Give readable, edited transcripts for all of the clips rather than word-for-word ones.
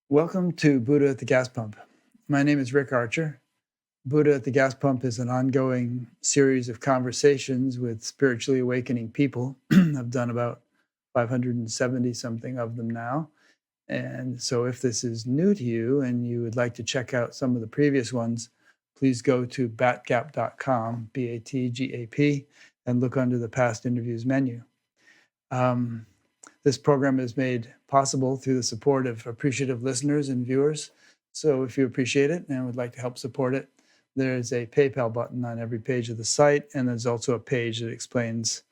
Welcome to Buddha at the Gas Pump. My name is Rick Archer. Buddha at the Gas Pump is an ongoing series of conversations with spiritually awakening people. I've done about 570 something of them now. And so if this is new to you and you would like to check out some of the previous ones, please go to batgap.com, BATGAP, and look under the past interviews menu. This program is made possible through the support of appreciative listeners and viewers. So if you appreciate it and would like to help support it, there's a PayPal button on every page of the site, and there's also a page that explains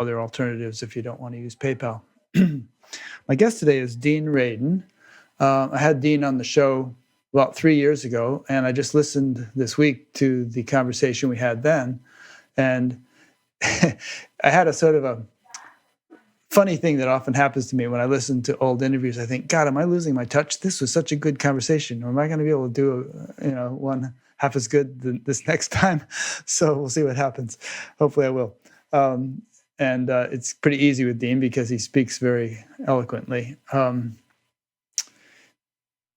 other alternatives if you don't want to use PayPal. My guest today is Dean Radin. I had Dean on the show about 3 years ago, and I just listened this week to the conversation we had then. And I had a sort of a funny thing that often happens to me when I listen to old interviews. I think, God, am I losing my touch? This was such a good conversation. Or am I going to be able to do one half as good this next time? So we'll see what happens. Hopefully I will. And it's pretty easy with Dean because he speaks very eloquently. But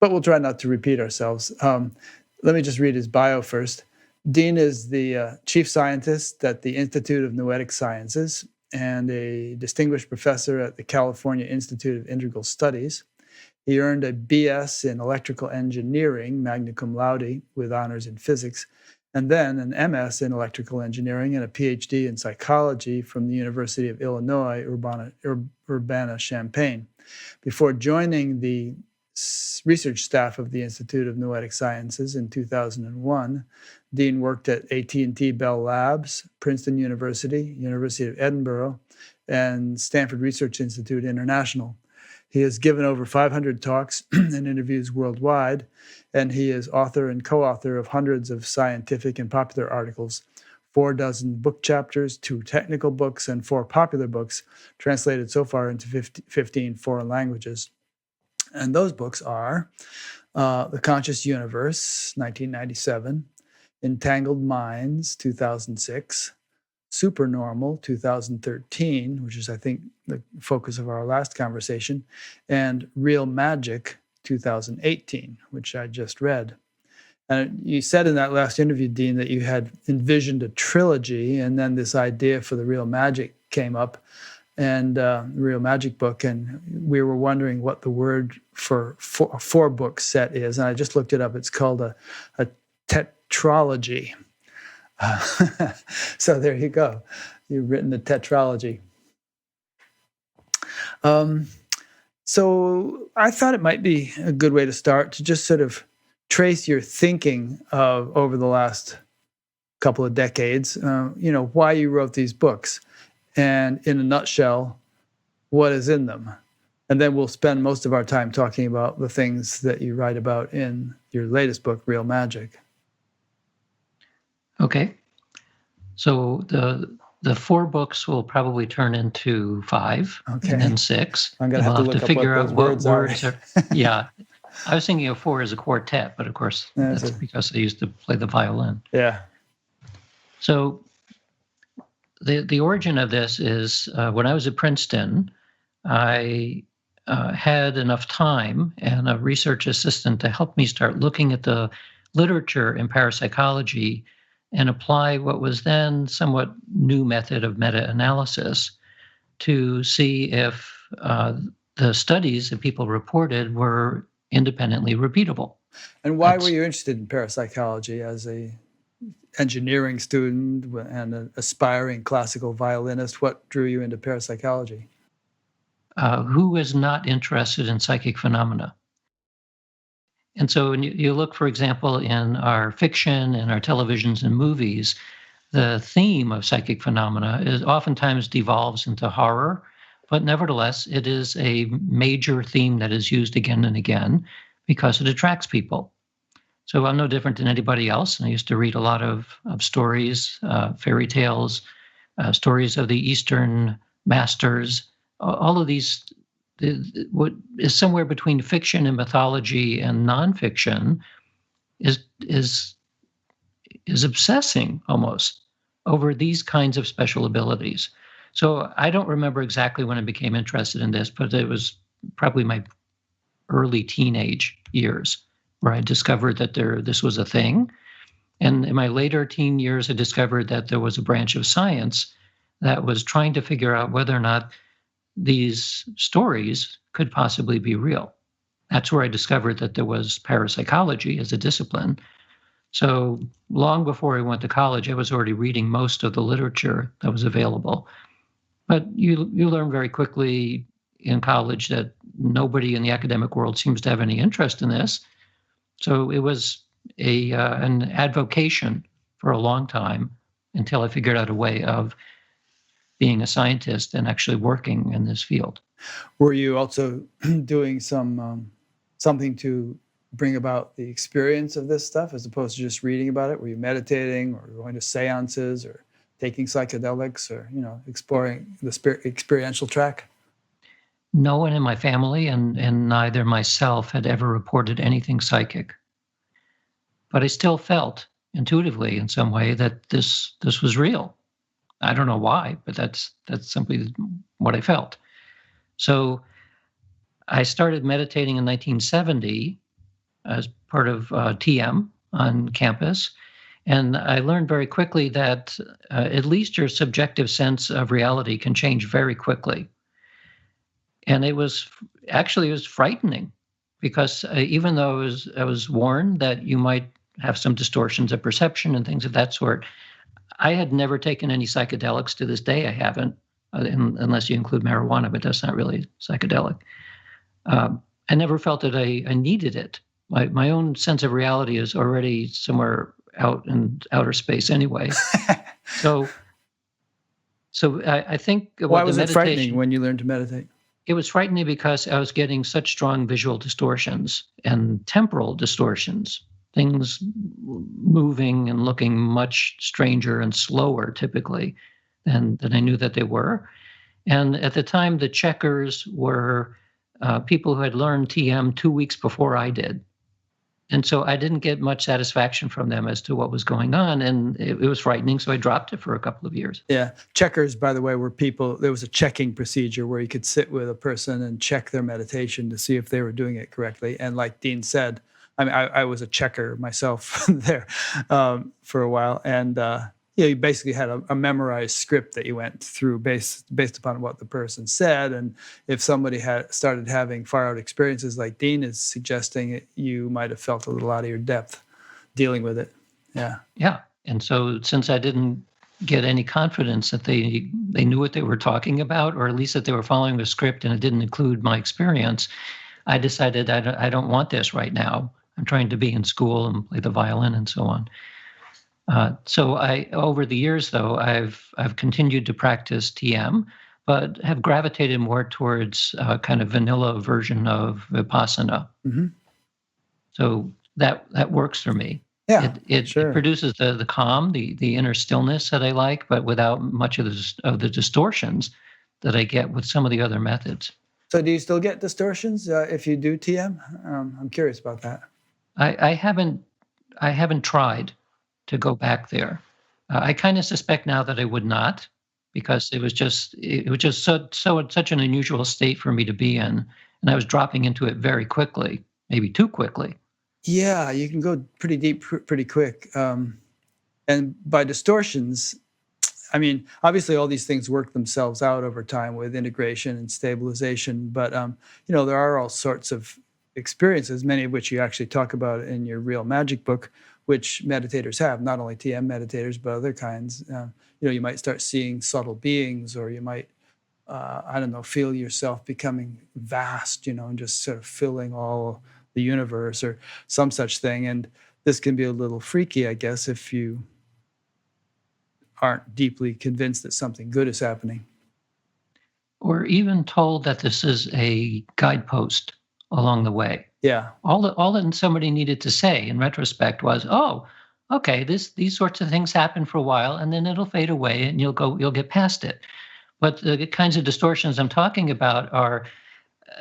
we'll try not to repeat ourselves. Let me just read his bio first. Dean is the chief scientist at the Institute of Noetic Sciences and a distinguished professor at the California Institute of Integral Studies. He earned a BS in electrical engineering, magna cum laude, with honors in physics, and then an MS in electrical engineering and a PhD in psychology from the University of Illinois, Urbana-Champaign. Before joining the research staff of the Institute of Noetic Sciences in 2001, Dean worked at AT&T Bell Labs, Princeton University, University of Edinburgh, and Stanford Research Institute International. He has given over 500 talks and interviews worldwide, and he is author and co-author of hundreds of scientific and popular articles, 4 dozen book chapters, 2 technical books, and 4 popular books, translated so far into 15 foreign languages. And those books are The Conscious Universe, 1997, Entangled Minds, 2006, Supernormal, 2013, which is, I think, the focus of our last conversation, and Real Magic, 2018, which I just read. And you said in that last interview, Dean, that you had envisioned a trilogy, and then this idea for the Real Magic came up, and Real Magic book, and we were wondering what the word for a 4-book set is, and I just looked it up. It's called a tetralogy. So there you go. You've written a tetralogy. So I thought it might be a good way to start to just sort of trace your thinking of over the last couple of decades, why you wrote these books, and in a nutshell, what is in them. And then we'll spend most of our time talking about the things that you write about in your latest book, Real Magic. Okay. So the 4 books will probably turn into 5, okay, and then 6. I'm going to have to figure out what words are. Yeah. I was thinking of 4 as a quartet, but of course, that's because I used to play the violin. Yeah. So the origin of this is when I was at Princeton, I had enough time and a research assistant to help me start looking at the literature in parapsychology and apply what was then somewhat new method of meta-analysis to see if the studies that people reported were independently repeatable. And why were you interested in parapsychology as a engineering student and an aspiring classical violinist? What drew you into parapsychology? Who is not interested in psychic phenomena? And so when you look, for example, in our fiction and our televisions and movies, the theme of psychic phenomena is oftentimes devolves into horror, but nevertheless, it is a major theme that is used again and again because it attracts people. So I'm no different than anybody else. And I used to read a lot of stories, fairy tales, stories of the Eastern masters, all of these. What is somewhere between fiction and mythology and nonfiction is obsessing almost over these kinds of special abilities. So I don't remember exactly when I became interested in this, but it was probably my early teenage years, where I discovered that this was a thing. And in my later teen years, I discovered that there was a branch of science that was trying to figure out whether or not these stories could possibly be real. That's where I discovered that there was parapsychology as a discipline. So long before I went to college, I was already reading most of the literature that was available. But you learn very quickly in college that nobody in the academic world seems to have any interest in this. So it was an advocation for a long time until I figured out a way of being a scientist and actually working in this field. Were you also doing something to bring about the experience of this stuff as opposed to just reading about it? Were you meditating or going to seances or taking psychedelics or, exploring the experiential track? No one in my family and neither myself had ever reported anything psychic. But I still felt intuitively in some way that this was real. I don't know why, but that's simply what I felt. So I started meditating in 1970 as part of TM on campus. And I learned very quickly that at least your subjective sense of reality can change very quickly. And it was frightening because even though I was warned that you might have some distortions of perception and things of that sort, I had never taken any psychedelics. To this day, I haven't, unless you include marijuana, but that's not really psychedelic. I never felt that I needed it. My own sense of reality is already somewhere out in outer space anyway. So I think why was it frightening when you learned to meditate? It was frightening because I was getting such strong visual distortions and temporal distortions, things moving and looking much stranger and slower typically than I knew that they were. And at the time, the checkers were people who had learned TM 2 weeks before I did. And so I didn't get much satisfaction from them as to what was going on. And it was frightening. So I dropped it for a couple of years. Yeah. Checkers, by the way, were people, there was a checking procedure where you could sit with a person and check their meditation to see if they were doing it correctly. And like Dean said, I mean, I was a checker myself there for a while. And, you basically had a memorized script that you went through based upon what the person said. And if somebody had started having far out experiences like Dean is suggesting, you might have felt a little out of your depth dealing with it. Yeah. Yeah. And so since I didn't get any confidence that they knew what they were talking about, or at least that they were following the script and it didn't include my experience, I decided I don't want this right now. I'm trying to be in school and play the violin and so on. So over the years, though, I've continued to practice TM, but have gravitated more towards kind of vanilla version of Vipassana. Mm-hmm. So that works for me. Yeah, it sure. produces the calm, the inner stillness that I like, but without much of the distortions that I get with some of the other methods. So do you still get distortions if you do TM? I'm curious about that. I haven't tried to go back there. I kind of suspect now that I would not, because it was just such an unusual state for me to be in, and I was dropping into it very quickly, maybe too quickly. Yeah, you can go pretty deep, pretty quick. And by distortions, I mean, obviously all these things work themselves out over time with integration and stabilization, but there are all sorts of experiences, many of which you actually talk about in your Real Magic book, which meditators have, not only TM meditators, but other kinds. You might start seeing subtle beings, or you might, feel yourself becoming vast, and just sort of filling all the universe or some such thing. And this can be a little freaky, I guess, if you aren't deeply convinced that something good is happening. Or even told that this is a guidepost along the way. Yeah. All that somebody needed to say in retrospect was, "Oh, okay, these sorts of things happen for a while, and then it'll fade away, and you'll get past it." But the kinds of distortions I'm talking about are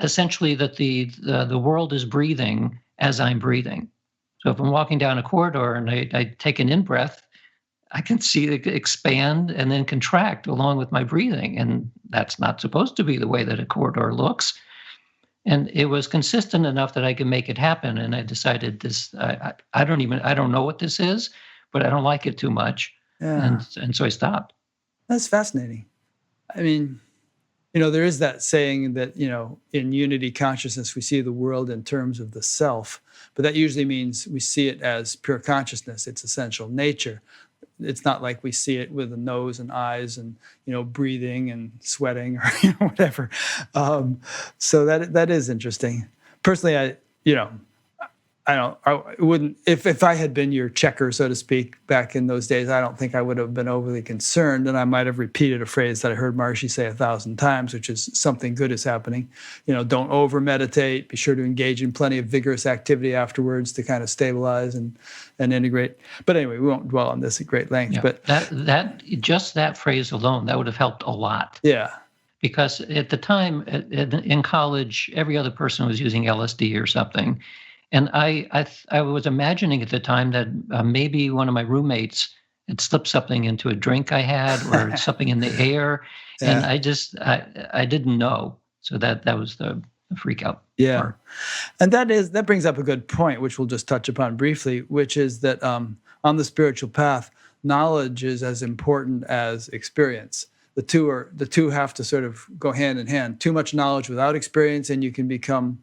essentially that the world is breathing as I'm breathing. So if I'm walking down a corridor and I take an in-breath, I can see it expand and then contract along with my breathing, and that's not supposed to be the way that a corridor looks. And it was consistent enough that I could make it happen. And I decided I don't know what this is, but I don't like it too much. Yeah. And so I stopped. That's fascinating. I mean, there is that saying that, in unity consciousness, we see the world in terms of the self, but that usually means we see it as pure consciousness, its essential nature. It's not like we see it with a nose and eyes and, breathing and sweating or whatever. So that is interesting. Personally, I wouldn't, if I had been your checker, so to speak, back in those days, I don't think I would have been overly concerned. And I might have repeated a phrase that I heard Maharishi say 1,000 times, which is something good is happening. Don't over meditate. Be sure to engage in plenty of vigorous activity afterwards to kind of stabilize and integrate. But anyway, we won't dwell on this at great length. Yeah, but that phrase alone, that would have helped a lot. Yeah. Because at the time in college, every other person was using LSD or something. And I was imagining at the time that maybe one of my roommates had slipped something into a drink I had or something in the air. Yeah. And I didn't know. So that was the freak out part. And that brings up a good point, which we'll just touch upon briefly, which is that on the spiritual path, knowledge is as important as experience. The two have to sort of go hand in hand. Too much knowledge without experience, and you can become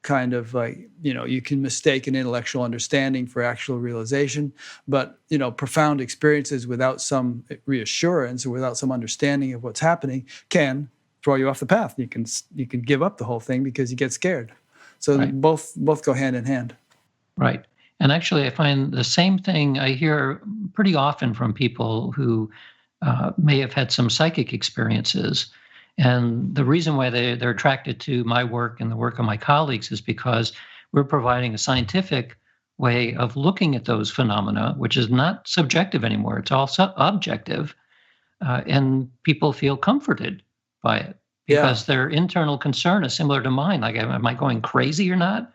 kind of like, you can mistake an intellectual understanding for actual realization, but, profound experiences without some reassurance or without some understanding of what's happening can throw you off the path. You can give up the whole thing because you get scared. So Right. both go hand in hand. Right. And actually, I find the same thing I hear pretty often from people who may have had some psychic experiences. And the reason why they're attracted to my work and the work of my colleagues is because we're providing a scientific way of looking at those phenomena, which is not subjective anymore. It's all objective. And people feel comforted by it because their internal concern is similar to mine. Like, am I going crazy or not?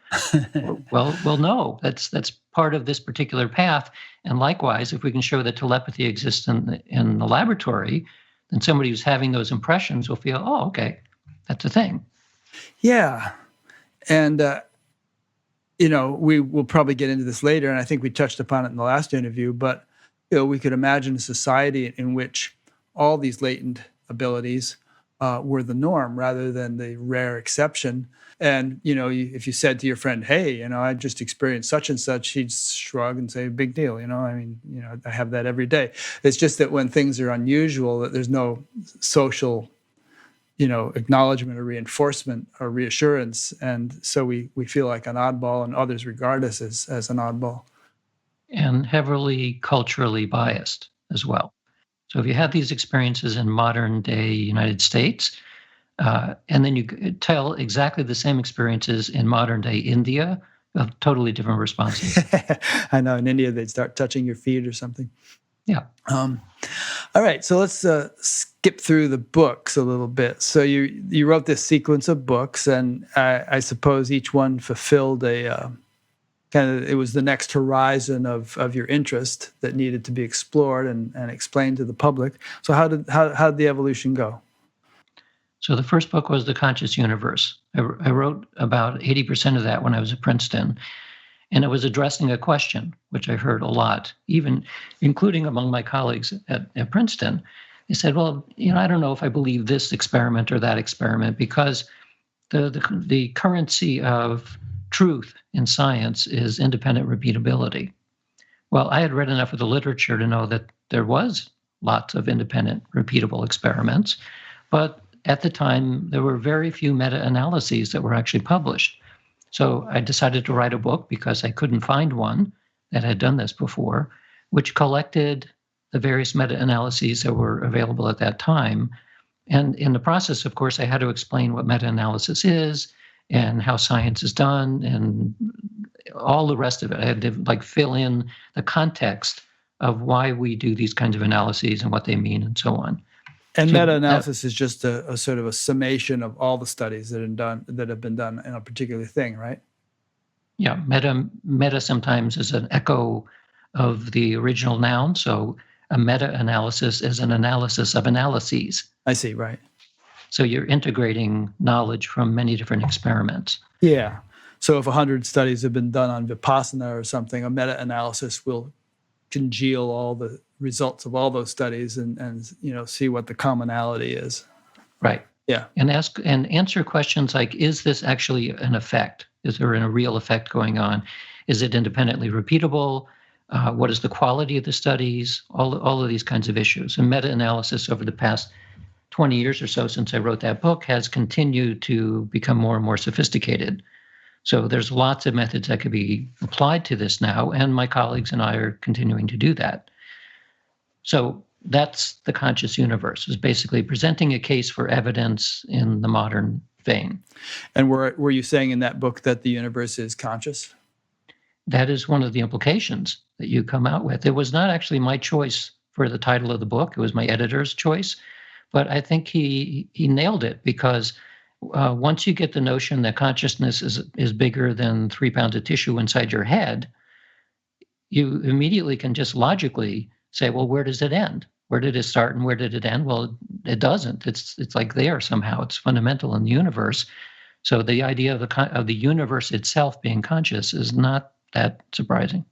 Well, no, that's part of this particular path. And likewise, if we can show that telepathy exists in the laboratory, then somebody who's having those impressions will feel, oh, okay, that's a thing. Yeah. And, we will probably get into this later, and I think we touched upon it in the last interview, but, we could imagine a society in which all these latent abilities were the norm rather than the rare exception. And, if you said to your friend, hey, I just experienced such and such, he'd shrug and say, big deal. I have that every day. It's just that when things are unusual, that there's no social, acknowledgement or reinforcement or reassurance. And so we feel like an oddball, and others regard us as an oddball. And heavily culturally biased as well. So if you have these experiences in modern day United States, and then you tell exactly the same experiences in modern day India, totally different responses. I know in India they'd start touching your feet or something. Yeah. All right, so let's skip through the books a little bit. So you wrote this sequence of books, and I suppose each one fulfilled a it was the next horizon of your interest that needed to be explored and explained to the public. So how did the evolution go? So the first book was The Conscious Universe. I wrote about 80% of that when I was at Princeton. And it was addressing a question, which I heard a lot, even including among my colleagues at Princeton. They said, well, I don't know if I believe this experiment or that experiment, because the currency of truth in science is independent repeatability. Well, I had read enough of the literature to know that there was lots of independent repeatable experiments, but at the time, there were very few meta-analyses that were actually published. So I decided to write a book because I couldn't find one that had done this before, which collected the various meta-analyses that were available at that time. And in the process, of course, I had to explain what meta-analysis is and how science is done and all the rest of it. I had to fill in the context of why we do these kinds of analyses and what they mean and so on. And meta-analysis is just a sort of a summation of all the studies that have been done in a particular thing, right? Yeah, meta sometimes is an echo of the original noun. So a meta-analysis is an analysis of analyses. I see, right. So you're integrating knowledge from many different experiments. Yeah. So if 100 studies have been done on Vipassana or something, a meta-analysis will congeal all the results of all those studies and see what the commonality is. Right. Yeah. And answer questions like, is this actually an effect? Is there a real effect going on? Is it independently repeatable? What is the quality of the studies? All of these kinds of issues. And meta-analysis over the past 20 years or so since I wrote that book has continued to become more and more sophisticated. So there's lots of methods that could be applied to this now, and my colleagues and I are continuing to do that. So that's the conscious universe, is basically presenting a case for evidence in the modern vein. And were you saying in that book that the universe is conscious? That is one of the implications that you come out with. It was not actually my choice for the title of the book. It was my editor's choice. But I think he nailed it, because once you get the notion that consciousness is bigger than 3 pounds of tissue inside your head, you immediately can just logically say, well, where does it end? Where did it start and where did it end? Well, it doesn't. It's like there somehow. It's fundamental in the universe. So the idea of the universe itself being conscious is not that surprising.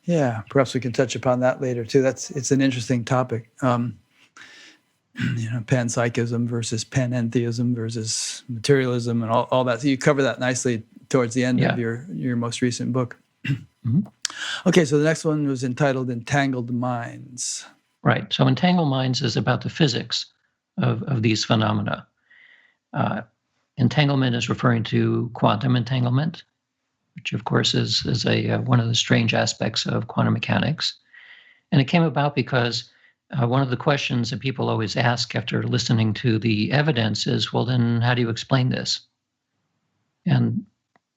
Yeah, perhaps we can touch upon that later too. It's an interesting topic. Panpsychism versus panentheism versus materialism and all that. So you cover that nicely towards the end of your most recent book. Mm-hmm. Okay, so the next one was entitled Entangled Minds. Right. So Entangled Minds is about the physics of these phenomena. Entanglement is referring to quantum entanglement, which of course is one of the strange aspects of quantum mechanics. And it came about because one of the questions that people always ask after listening to the evidence is, well, then how do you explain this? And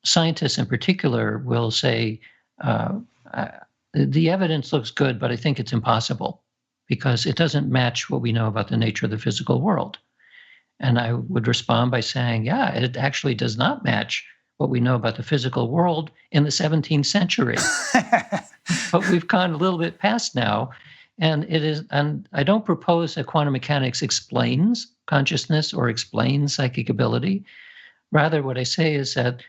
scientists in particular will say, the evidence looks good, but I think it's impossible because it doesn't match what we know about the nature of the physical world. And I would respond by saying, yeah, it actually does not match what we know about the physical world in the 17th century. But we've gone a little bit past now. And I don't propose that quantum mechanics explains consciousness or explains psychic ability. Rather, what I say is that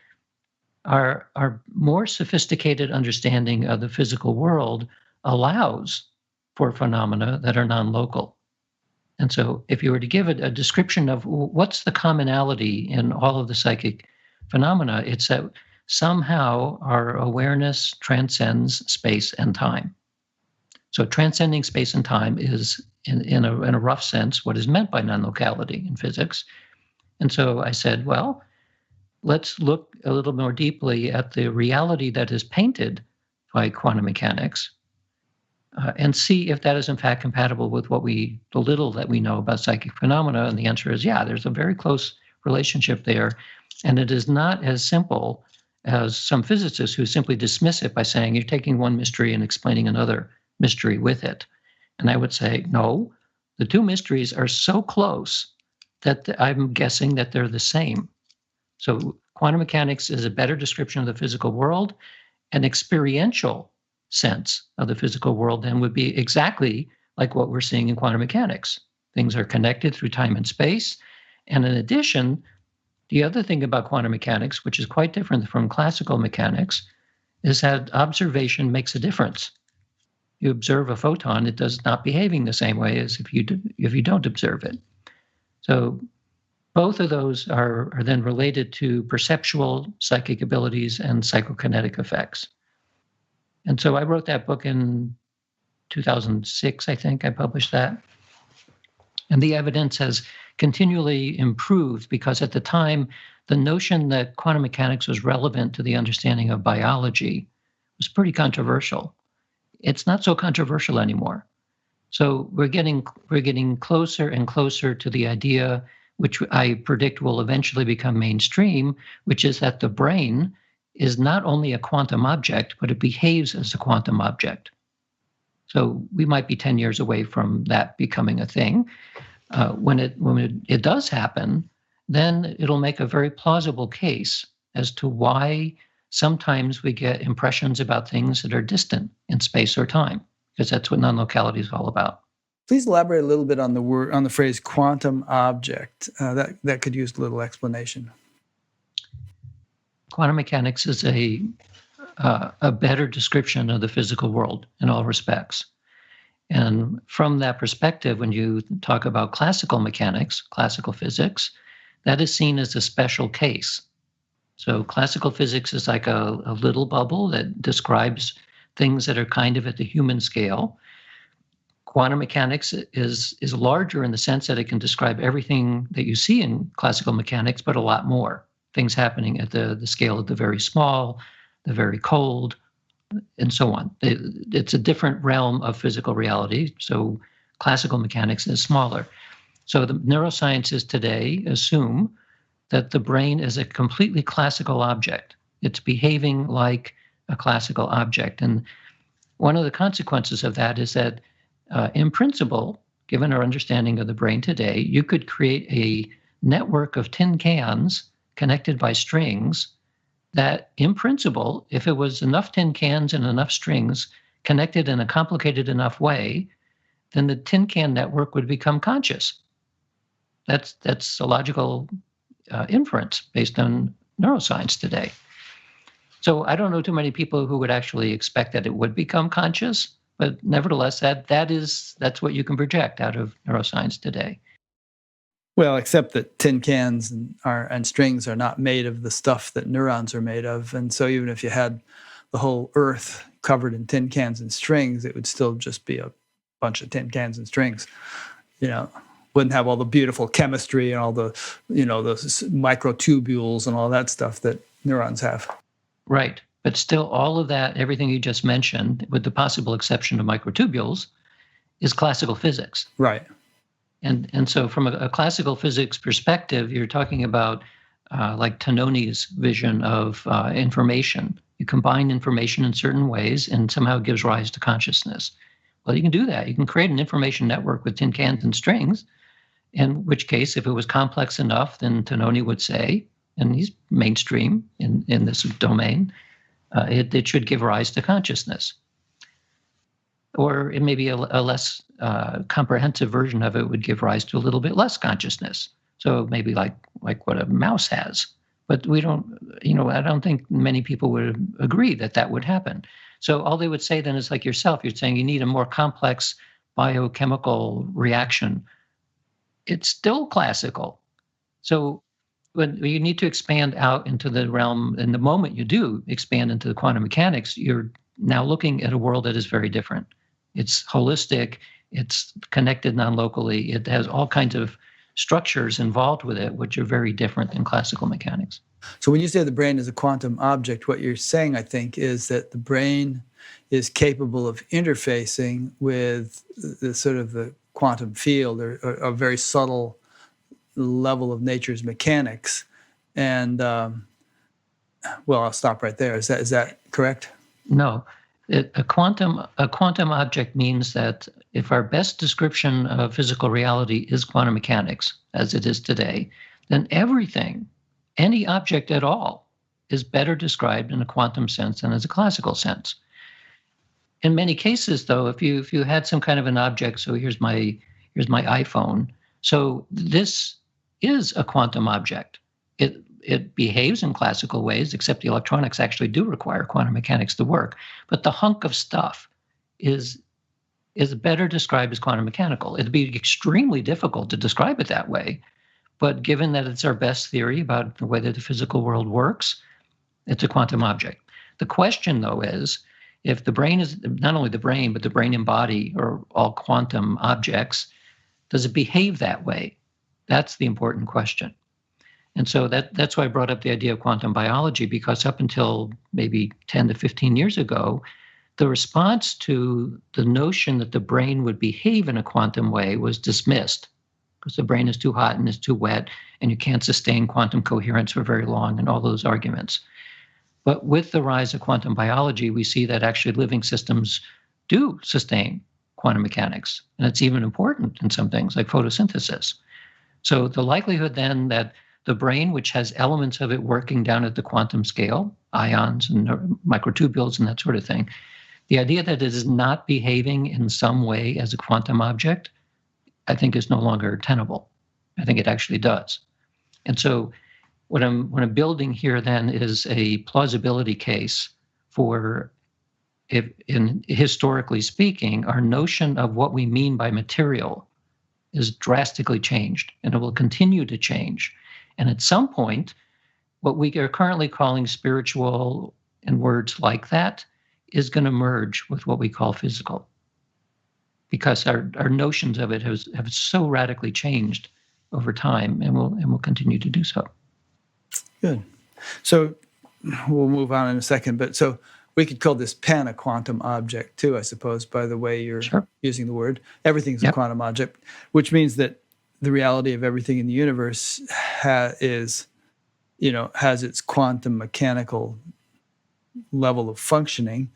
our more sophisticated understanding of the physical world allows for phenomena that are non-local. And so if you were to give a description of what's the commonality in all of the psychic phenomena, it's that somehow our awareness transcends space and time. So transcending space and time is, in a rough sense, what is meant by non-locality in physics. And so I said, well, let's look a little more deeply at the reality that is painted by quantum mechanics and see if that is in fact compatible with the little that we know about psychic phenomena. And the answer is, yeah, there's a very close relationship there. And it is not as simple as some physicists who simply dismiss it by saying you're taking one mystery and explaining another mystery with it. And I would say, no, the two mysteries are so close that I'm guessing that they're the same. So quantum mechanics is a better description of the physical world. An experiential sense of the physical world then would be exactly like what we're seeing in quantum mechanics. Things are connected through time and space. And in addition, the other thing about quantum mechanics, which is quite different from classical mechanics, is that observation makes a difference. You observe a photon, it does not behaving the same way as if you don't observe it. So both of those are then related to perceptual psychic abilities and psychokinetic effects. And so I wrote that book in 2006, I think I published that. And the evidence has continually improved because at the time, the notion that quantum mechanics was relevant to the understanding of biology was pretty controversial. It's not so controversial anymore. So we're getting closer and closer to the idea, which I predict will eventually become mainstream, which is that the brain is not only a quantum object, but it behaves as a quantum object. So we might be 10 years away from that becoming a thing. When it does happen, then it'll make a very plausible case as to why sometimes we get impressions about things that are distant in space or time, because that's what non-locality is all about. Please elaborate a little bit on the phrase quantum object. That could use a little explanation. Quantum mechanics is a better description of the physical world in all respects. And from that perspective, when you talk about classical mechanics, classical physics, that is seen as a special case. So classical physics is like a little bubble that describes things that are kind of at the human scale. Quantum mechanics is larger in the sense that it can describe everything that you see in classical mechanics, but a lot more. Things happening at the scale of the very small, the very cold, and so on. It's a different realm of physical reality. So classical mechanics is smaller. So the neurosciences today assume that the brain is a completely classical object. It's behaving like a classical object. And one of the consequences of that is that in principle, given our understanding of the brain today, you could create a network of tin cans connected by strings that, in principle, if it was enough tin cans and enough strings connected in a complicated enough way, then the tin can network would become conscious. That's a logical inference based on neuroscience today. So I don't know too many people who would actually expect that it would become conscious, but nevertheless, that's what you can project out of neuroscience today. Well, except that tin cans and strings are not made of the stuff that neurons are made of. And so even if you had the whole Earth covered in tin cans and strings, it would still just be a bunch of tin cans and strings. Wouldn't have all the beautiful chemistry and all the, those microtubules and all that stuff that neurons have. Right. But still, all of that, everything you just mentioned, with the possible exception of microtubules, is classical physics. Right. And so from a classical physics perspective, you're talking about like Tononi's vision of information. You combine information in certain ways and somehow it gives rise to consciousness. Well, you can do that. You can create an information network with tin cans and strings, in which case, if it was complex enough, then Tononi would say, and he's mainstream in this domain, it should give rise to consciousness. Or it may be a less comprehensive version of it would give rise to a little bit less consciousness. So maybe like what a mouse has. But we don't, I don't think many people would agree that would happen. So all they would say then is like yourself, you're saying you need a more complex biochemical reaction. It's still classical. So when you need to expand out into the realm, and the moment you do expand into the quantum mechanics, you're now looking at a world that is very different. It's holistic, it's connected non-locally, it has all kinds of structures involved with it, which are very different than classical mechanics. So when you say the brain is a quantum object, what you're saying, I think, is that the brain is capable of interfacing with the sort of the quantum field or a very subtle level of nature's mechanics. And I'll stop right there. Is that correct? No. A quantum object means that if our best description of physical reality is quantum mechanics, as it is today, then everything, any object at all, is better described in a quantum sense than as a classical sense. In many cases, though, if you had some kind of an object, so here's my iPhone, so this is a quantum object. It behaves in classical ways, except the electronics actually do require quantum mechanics to work. But the hunk of stuff is better described as quantum mechanical. It'd be extremely difficult to describe it that way. But given that it's our best theory about the way that the physical world works, it's a quantum object. The question, though, is if the brain is not only the brain, but the brain and body are all quantum objects, does it behave that way? That's the important question. And so that's why I brought up the idea of quantum biology, because up until maybe 10 to 15 years ago, the response to the notion that the brain would behave in a quantum way was dismissed, because the brain is too hot and is too wet, and you can't sustain quantum coherence for very long, and all those arguments. But with the rise of quantum biology, we see that actually living systems do sustain quantum mechanics, and it's even important in some things like photosynthesis. So the likelihood then that the brain, which has elements of it working down at the quantum scale, ions and microtubules and that sort of thing, the idea that it is not behaving in some way as a quantum object I think is no longer tenable. I think it actually does. And so what I'm building here then is a plausibility case for, if in historically speaking, our notion of what we mean by material is drastically changed, and it will continue to change. And at some point, what we are currently calling spiritual and words like that is going to merge with what we call physical, because our notions of it have so radically changed over time, and will continue to do so. Good. So we'll move on in a second, but so we could call this pen a quantum object too, I suppose, by the way you're Sure. using the word. Everything's a Yep. quantum object, which means that the reality of everything in the universe has its quantum mechanical level of functioning,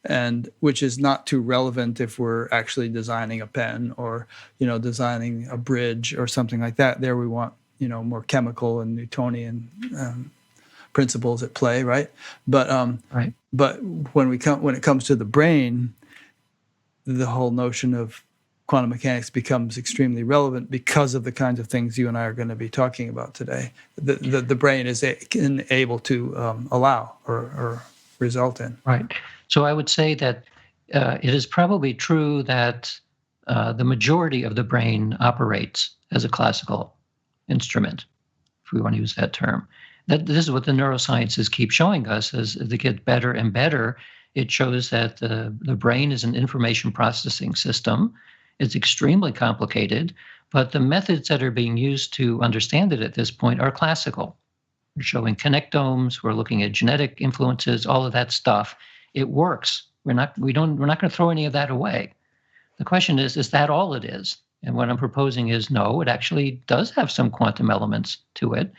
and which is not too relevant if we're actually designing a pen or designing a bridge or something like that. There we want more chemical and Newtonian principles at play, right? But Right. but when it comes to the brain, the whole notion of quantum mechanics becomes extremely relevant because of the kinds of things you and I are going to be talking about today. The brain is able to allow or result in. Right. So I would say that it is probably true that the majority of the brain operates as a classical instrument, if we want to use that term. This is what the neurosciences keep showing us as they get better and better. It shows that the brain is an information processing system. It's extremely complicated, but the methods that are being used to understand it at this point are classical. We're showing connectomes, we're looking at genetic influences, all of that stuff. It works. We're not going to throw any of that away. The question is that all it is? And what I'm proposing is no, it actually does have some quantum elements to it.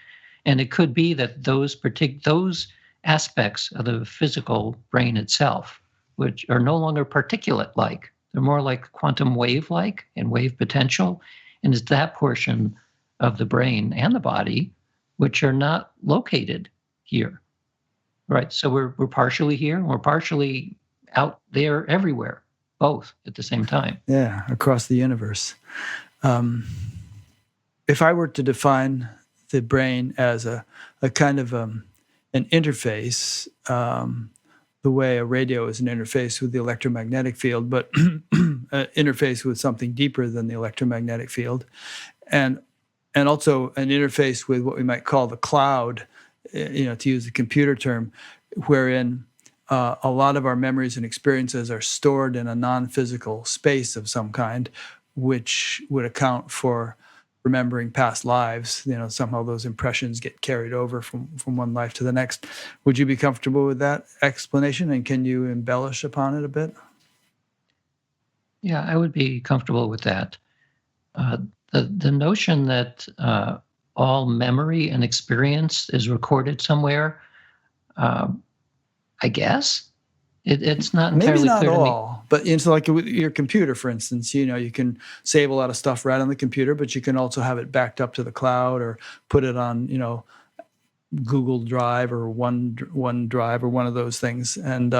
And it could be that those aspects of the physical brain itself, which are no longer particulate-like, they're more like quantum wave-like and wave potential, and it's that portion of the brain and the body which are not located here, right? So we're partially here and we're partially out there everywhere, both at the same time. Yeah, across the universe. If I were to define the brain as a kind of an interface, the way a radio is an interface with the electromagnetic field, but an interface with something deeper than the electromagnetic field, and also an interface with what we might call the cloud, to use the computer term, wherein a lot of our memories and experiences are stored in a non-physical space of some kind, which would account for remembering past lives. Somehow those impressions get carried over from one life to the next. Would you be comfortable with that explanation, and can you embellish upon it a bit? Yeah, I would be comfortable with that. The notion that all memory and experience is recorded somewhere, I guess it's not entirely Maybe not clear to me. all, but it's like with your computer, for instance. You can save a lot of stuff right on the computer, but you can also have it backed up to the cloud or put it on Google Drive or OneDrive or one of those things. And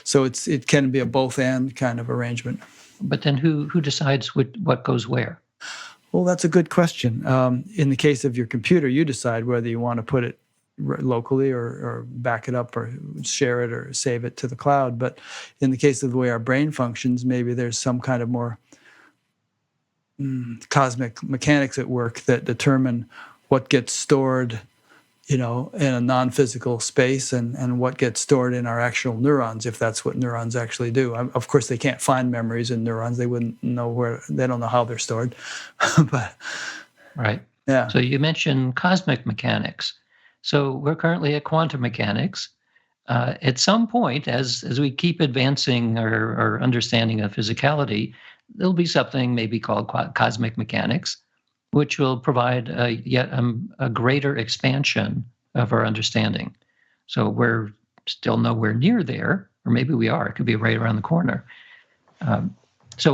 so it can be a both and kind of arrangement. But then who decides what goes where? Well, that's a good question. In the case of your computer, you decide whether you want to put it locally or back it up or share it or save it to the cloud. But in the case of the way our brain functions, maybe there's some kind of more cosmic mechanics at work that determine what gets stored in a non-physical space and what gets stored in our actual neurons, if that's what neurons actually do. Of course, they can't find memories in neurons. They wouldn't know they don't know how they're stored. But Right. yeah. So you mentioned cosmic mechanics. So we're currently at quantum mechanics. At some point, as we keep advancing our understanding of physicality, there'll be something maybe called cosmic mechanics, which will provide yet a greater expansion of our understanding. So we're still nowhere near there, or maybe we are. It could be right around the corner. It's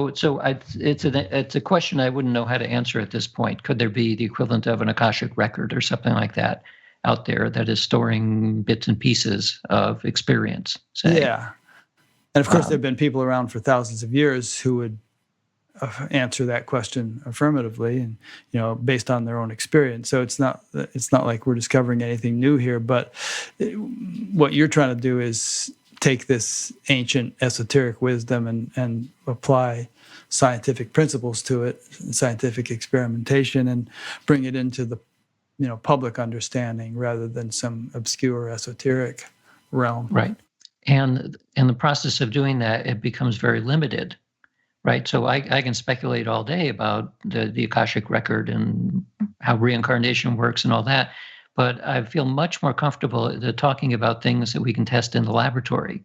a question I wouldn't know how to answer at this point. Could there be the equivalent of an Akashic record or something like that out there that is storing bits and pieces of experience, say? Yeah. And of course, there have been people around for thousands of years who would answer that question affirmatively, and based on their own experience. So it's not like we're discovering anything new here. But what you're trying to do is take this ancient esoteric wisdom and apply scientific principles to it, scientific experimentation, and bring it into the public understanding rather than some obscure esoteric realm. Right. And in the process of doing that, it becomes very limited. Right. So I can speculate all day about the Akashic record and how reincarnation works and all that. But I feel much more comfortable talking about things that we can test in the laboratory,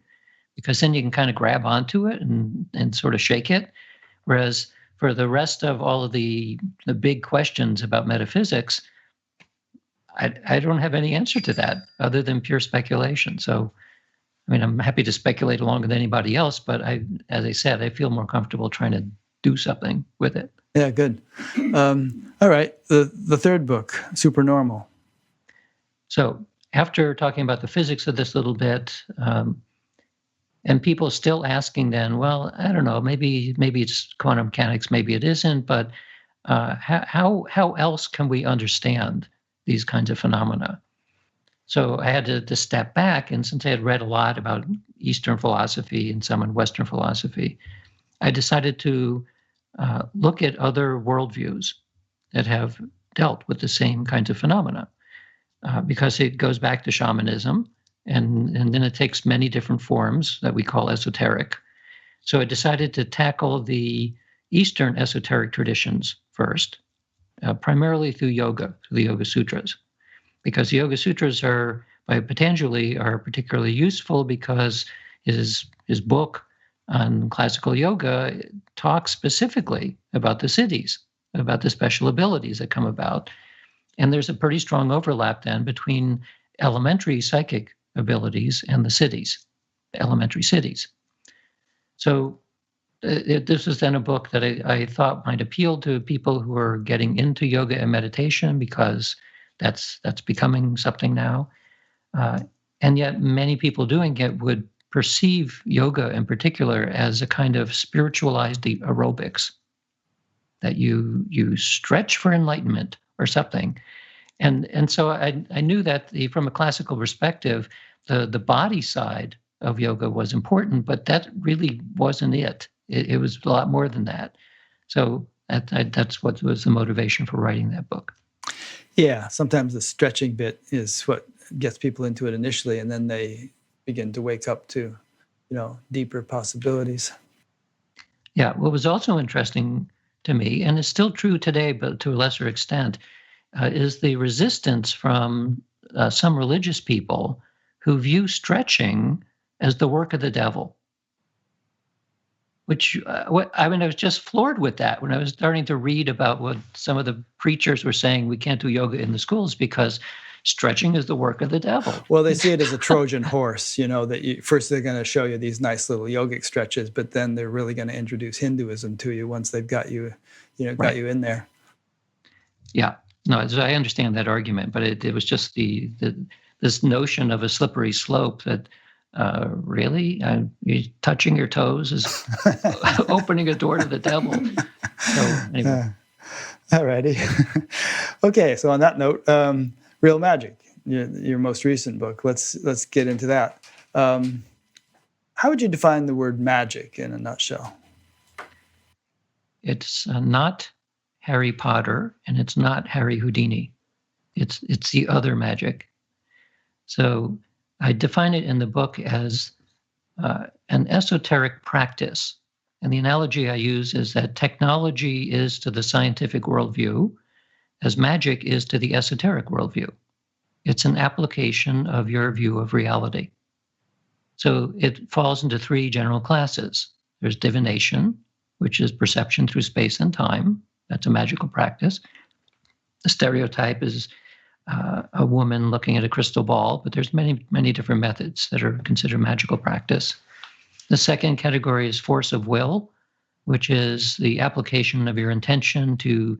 because then you can kind of grab onto it and sort of shake it. Whereas for the rest of all of the big questions about metaphysics, I don't have any answer to that other than pure speculation. So I mean, I'm happy to speculate along with anybody else, but as I said, I feel more comfortable trying to do something with it. Yeah, good. All right, the third book, Supernormal. So after talking about the physics of this little bit, and people still asking then, well, I don't know, maybe it's quantum mechanics, maybe it isn't, but how else can we understand these kinds of phenomena? So I had to step back, and since I had read a lot about Eastern philosophy and some in Western philosophy, I decided to look at other worldviews that have dealt with the same kinds of phenomena, because it goes back to shamanism, and then it takes many different forms that we call esoteric. So I decided to tackle the Eastern esoteric traditions first, primarily through yoga, through the Yoga Sutras. Because the Yoga Sutras by Patanjali are particularly useful because his book on classical yoga talks specifically about the siddhis, about the special abilities that come about. And there's a pretty strong overlap then between elementary psychic abilities and the siddhis, the elementary siddhis. So this was then a book that I thought might appeal to people who are getting into yoga and meditation, because that's becoming something now. And yet many people doing it would perceive yoga in particular as a kind of spiritualized aerobics, that you stretch for enlightenment or something. And so I knew that from a classical perspective, the body side of yoga was important, but that really wasn't it. It was a lot more than that. So that's what was the motivation for writing that book. Yeah, sometimes the stretching bit is what gets people into it initially, and then they begin to wake up to, deeper possibilities. Yeah, what was also interesting to me, and is still true today, but to a lesser extent, is the resistance from some religious people who view stretching as the work of the devil. Which, I was just floored with that when I was starting to read about what some of the preachers were saying, we can't do yoga in the schools because stretching is the work of the devil. Well, they see it as a Trojan horse, that first they're going to show you these nice little yogic stretches, but then they're really going to introduce Hinduism to you once they've got you, got you in there. Yeah, no, I understand that argument, but it was just this notion of a slippery slope that, really? You touching your toes is opening a door to the devil. So anyway. All righty. Okay, so on that note, Real Magic, your most recent book. Let's get into that. How would you define the word magic in a nutshell? It's not Harry Potter, and it's not Harry Houdini. It's the other magic. So I define it in the book as an esoteric practice. And the analogy I use is that technology is to the scientific worldview as magic is to the esoteric worldview. It's an application of your view of reality. So it falls into three general classes. There's divination, which is perception through space and time. That's a magical practice. The stereotype is a woman looking at a crystal ball, but there's many, many different methods that are considered magical practice. The second category is force of will, which is the application of your intention to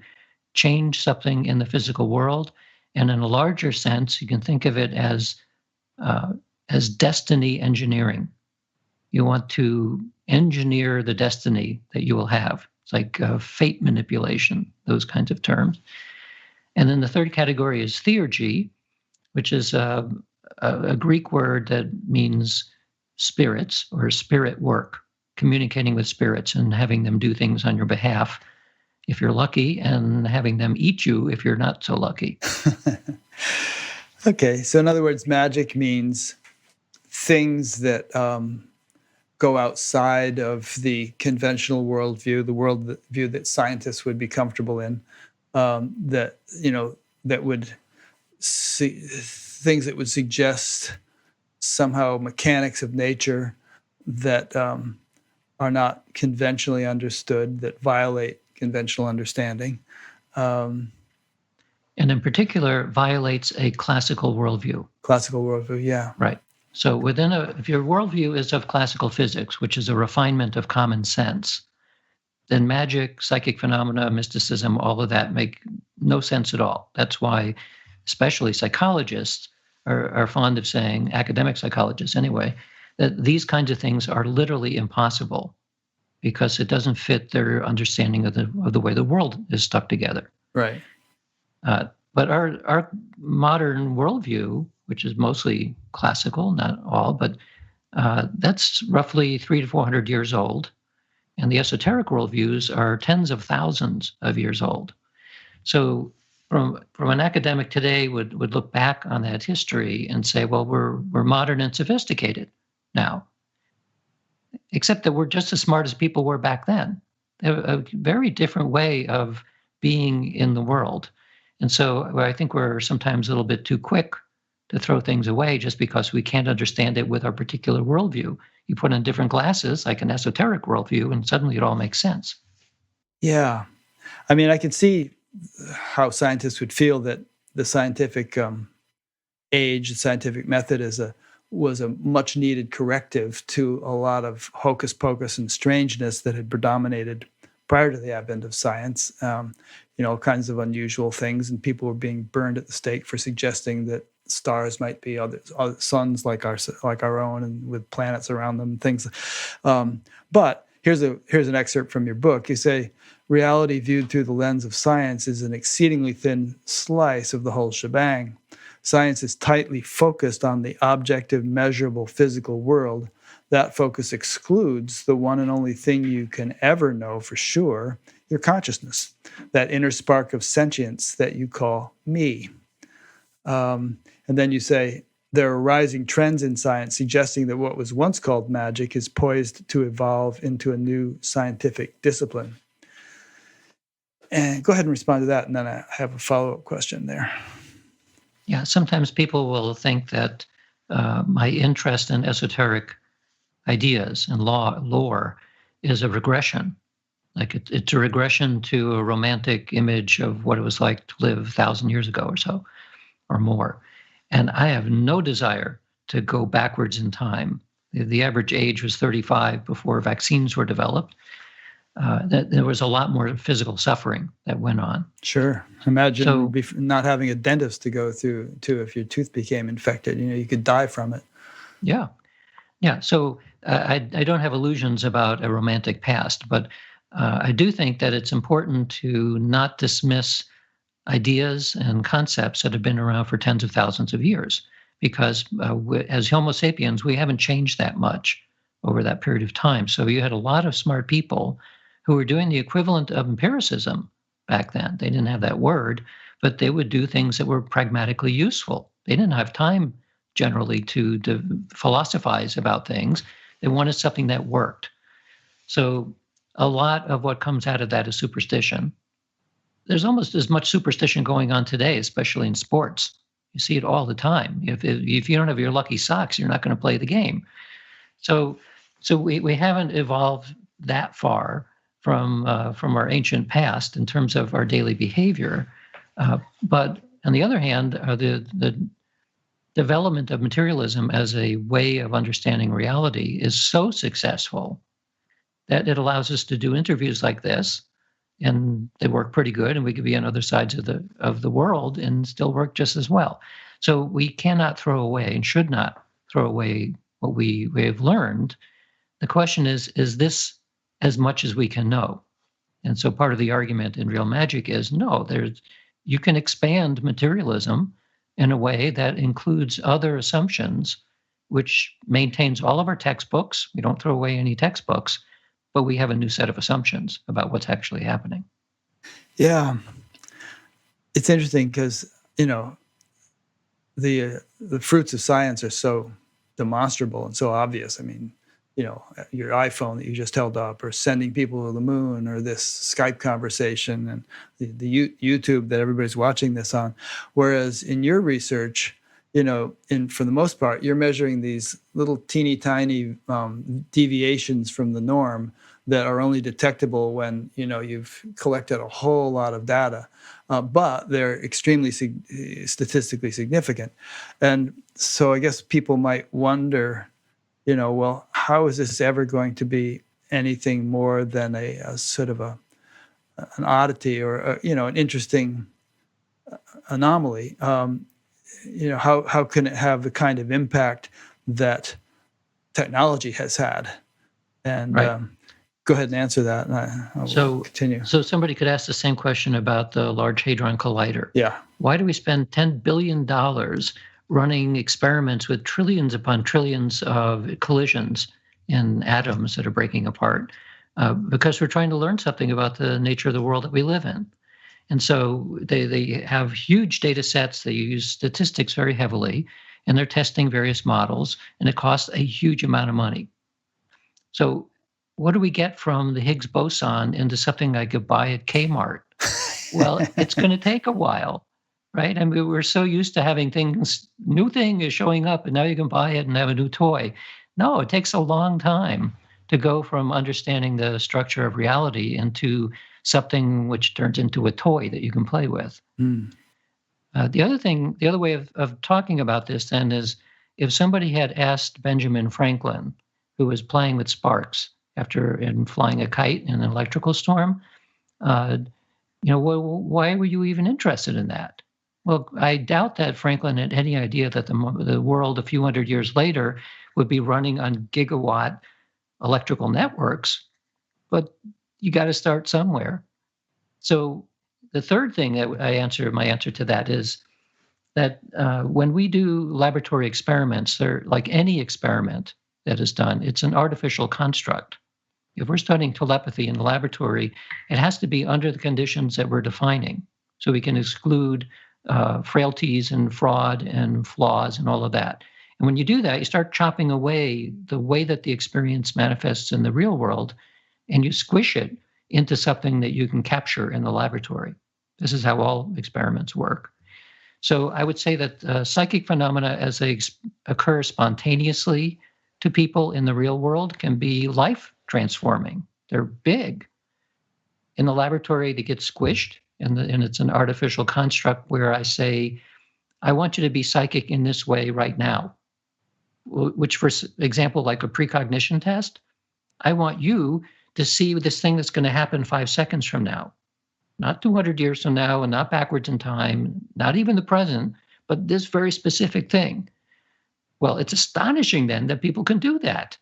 change something in the physical world. And in a larger sense, you can think of it as destiny engineering. You want to engineer the destiny that you will have It's like fate manipulation, those kinds of terms. And then the third category is theurgy, which is a Greek word that means spirits or spirit work, communicating with spirits and having them do things on your behalf if you're lucky, and having them eat you if you're not so lucky. Okay, so in other words, magic means things that go outside of the conventional worldview, the worldview that scientists would be comfortable in, that that would see things that would suggest somehow mechanics of nature that are not conventionally understood, that violate conventional understanding. And in particular, violates a classical worldview. Classical worldview, yeah. Right. So if your worldview is of classical physics, which is a refinement of common sense, then magic, psychic phenomena, mysticism, all of that make no sense at all. That's why especially psychologists are fond of saying, academic psychologists anyway, that these kinds of things are literally impossible because it doesn't fit their understanding of the way the world is stuck together. Right. But our modern worldview, which is mostly classical, not all, but that's roughly 300 to 400 years old. And the esoteric worldviews are tens of thousands of years old. So from an academic today would look back on that history and say, well, we're modern and sophisticated now, except that we're just as smart as people were back then. They have a very different way of being in the world. And so I think we're sometimes a little bit too quick to throw things away just because we can't understand it with our particular worldview. You put on different glasses, like an esoteric worldview, and suddenly it all makes sense. Yeah. I mean, I can see how scientists would feel that the scientific age, the scientific method was a much needed corrective to a lot of hocus pocus and strangeness that had predominated prior to the advent of science. All kinds of unusual things, and people were being burned at the stake for suggesting that stars might be other suns like our own, and with planets around them, things. But here's an excerpt from your book. You say, reality viewed through the lens of science is an exceedingly thin slice of the whole shebang. Science is tightly focused on the objective, measurable, physical world. That focus excludes the one and only thing you can ever know for sure, your consciousness, that inner spark of sentience that you call me. And then you say, there are rising trends in science suggesting that what was once called magic is poised to evolve into a new scientific discipline. And go ahead and respond to that, and then I have a follow-up question there. Yeah, sometimes people will think that my interest in esoteric ideas and lore is a regression. Like it's a regression to a romantic image of what it was like to live 1,000 years ago or so, or more. And I have no desire to go backwards in time. The average age was 35 before vaccines were developed. That there was a lot more physical suffering that went on. Sure. Imagine not having a dentist to go through to if your tooth became infected. You could die from it. Yeah. Yeah. So I don't have illusions about a romantic past, but I do think that it's important to not dismiss ideas and concepts that have been around for tens of thousands of years, because as Homo sapiens, we haven't changed that much over that period of time. So you had a lot of smart people who were doing the equivalent of empiricism back then. They didn't have that word, but they would do things that were pragmatically useful. They didn't have time generally to philosophize about things. They wanted something that worked. So a lot of what comes out of that is superstition. There's almost as much superstition going on today, especially in sports. You see it all the time. If you don't have your lucky socks, you're not going to play the game. So we haven't evolved that far from our ancient past in terms of our daily behavior. But on the other hand, the development of materialism as a way of understanding reality is so successful that it allows us to do interviews like this, and they work pretty good, and we could be on other sides of the world and still work just as well. So we cannot throw away and should not throw away what we have learned. The question is this as much as we can know? And so part of the argument in real magic is no, you can expand materialism in a way that includes other assumptions, which maintains all of our textbooks. We don't throw away any textbooks, but we have a new set of assumptions about what's actually happening. Yeah, it's interesting because the fruits of science are so demonstrable and so obvious. I mean, your iPhone that you just held up, or sending people to the moon, or this Skype conversation, and the YouTube that everybody's watching this on. Whereas in your research, for the most part, you're measuring these little teeny tiny deviations from the norm that are only detectable when you've collected a whole lot of data, but they're extremely statistically significant. And so I guess people might wonder, well, how is this ever going to be anything more than a sort of an oddity, or an interesting anomaly? How can it have the kind of impact that technology has had? And Right. Go ahead and answer that, and I will continue. So somebody could ask the same question about the Large Hadron Collider. Yeah. Why do we spend $10 billion running experiments with trillions upon trillions of collisions in atoms that are breaking apart? Because we're trying to learn something about the nature of the world that we live in. And so they have huge data sets. They use statistics very heavily, and they're testing various models, and it costs a huge amount of money. So what do we get from the Higgs boson into something I could buy at Kmart? Well, it's going to take a while, right? I mean, we're so used to having things, new thing is showing up, and now you can buy it and have a new toy. No, it takes a long time to go from understanding the structure of reality into something which turns into a toy that you can play with. Mm. The other way of talking about this then is, if somebody had asked Benjamin Franklin, who was playing with sparks and flying a kite in an electrical storm, why were you even interested in that? Well, I doubt that Franklin had any idea that the world a few hundred years later would be running on gigawatt electrical networks, but you got to start somewhere. So the third thing that my answer to that is that when we do laboratory experiments, they're like any experiment that is done, it's an artificial construct. If we're studying telepathy in the laboratory, it has to be under the conditions that we're defining, so we can exclude frailties and fraud and flaws and all of that. And when you do that, you start chopping away the way that the experience manifests in the real world, and you squish it into something that you can capture in the laboratory. This is how all experiments work. So I would say that psychic phenomena, as they occur spontaneously to people in the real world, can be life transforming. They're big. In the laboratory, they get squished, and it's an artificial construct where I say, I want you to be psychic in this way right now, which, for example, like a precognition test, I want you to see this thing that's going to happen 5 seconds from now, not 200 years from now, and not backwards in time, not even the present, but this very specific thing. Well, it's astonishing then that people can do that.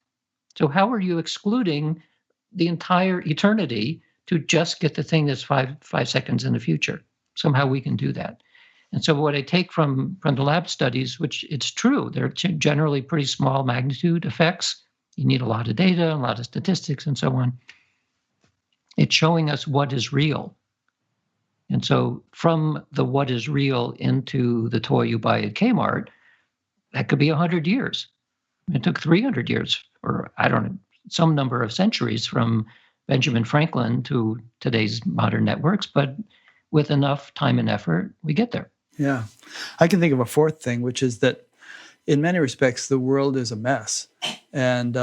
So how are you excluding the entire eternity to just get the thing that's five seconds in the future? Somehow we can do that. And so what I take from the lab studies, which it's true, they're generally pretty small magnitude effects. You need a lot of data, a lot of statistics, and so on. It's showing us what is real. And so from the what is real into the toy you buy at Kmart, that could be 100 years. It took 300 years, or I don't know, some number of centuries from Benjamin Franklin to today's modern networks, but with enough time and effort, we get there. Yeah. I can think of a fourth thing, which is that in many respects, the world is a mess. And,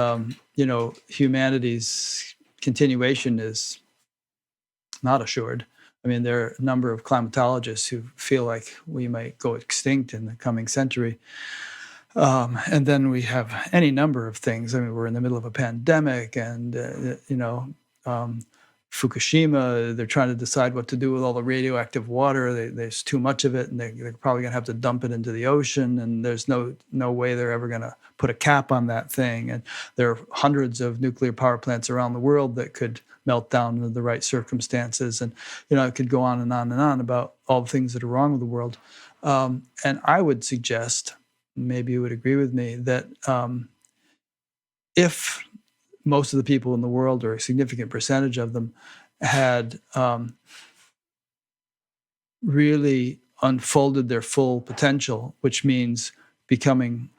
humanity's continuation is not assured. I mean, there are a number of climatologists who feel like we might go extinct in the coming century. And then we have any number of things. I mean, we're in the middle of a pandemic, and Fukushima, they're trying to decide what to do with all the radioactive water. There's too much of it, and they're probably going to have to dump it into the ocean. And there's no way they're ever going to put a cap on that thing. And there are hundreds of nuclear power plants around the world that could melt down under the right circumstances. And it could go on and on and on about all the things that are wrong with the world. And I would suggest, maybe you would agree with me, that if most of the people in the world, or a significant percentage of them, had really unfolded their full potential, which means becoming,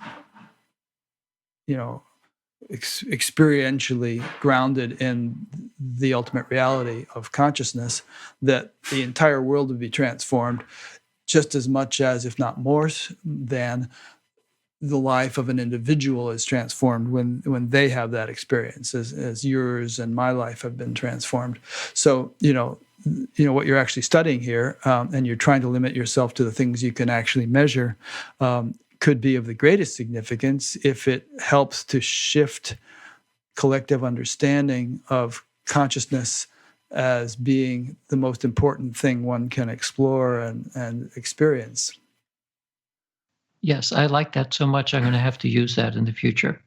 experientially grounded in the ultimate reality of consciousness, that the entire world would be transformed just as much as, if not more than, the life of an individual is transformed when they have that experience, as yours and my life have been transformed. So, what you're actually studying here, and you're trying to limit yourself to the things you can actually measure, could be of the greatest significance if it helps to shift collective understanding of consciousness as being the most important thing one can explore and experience. Yes, I like that so much. I'm going to have to use that in the future.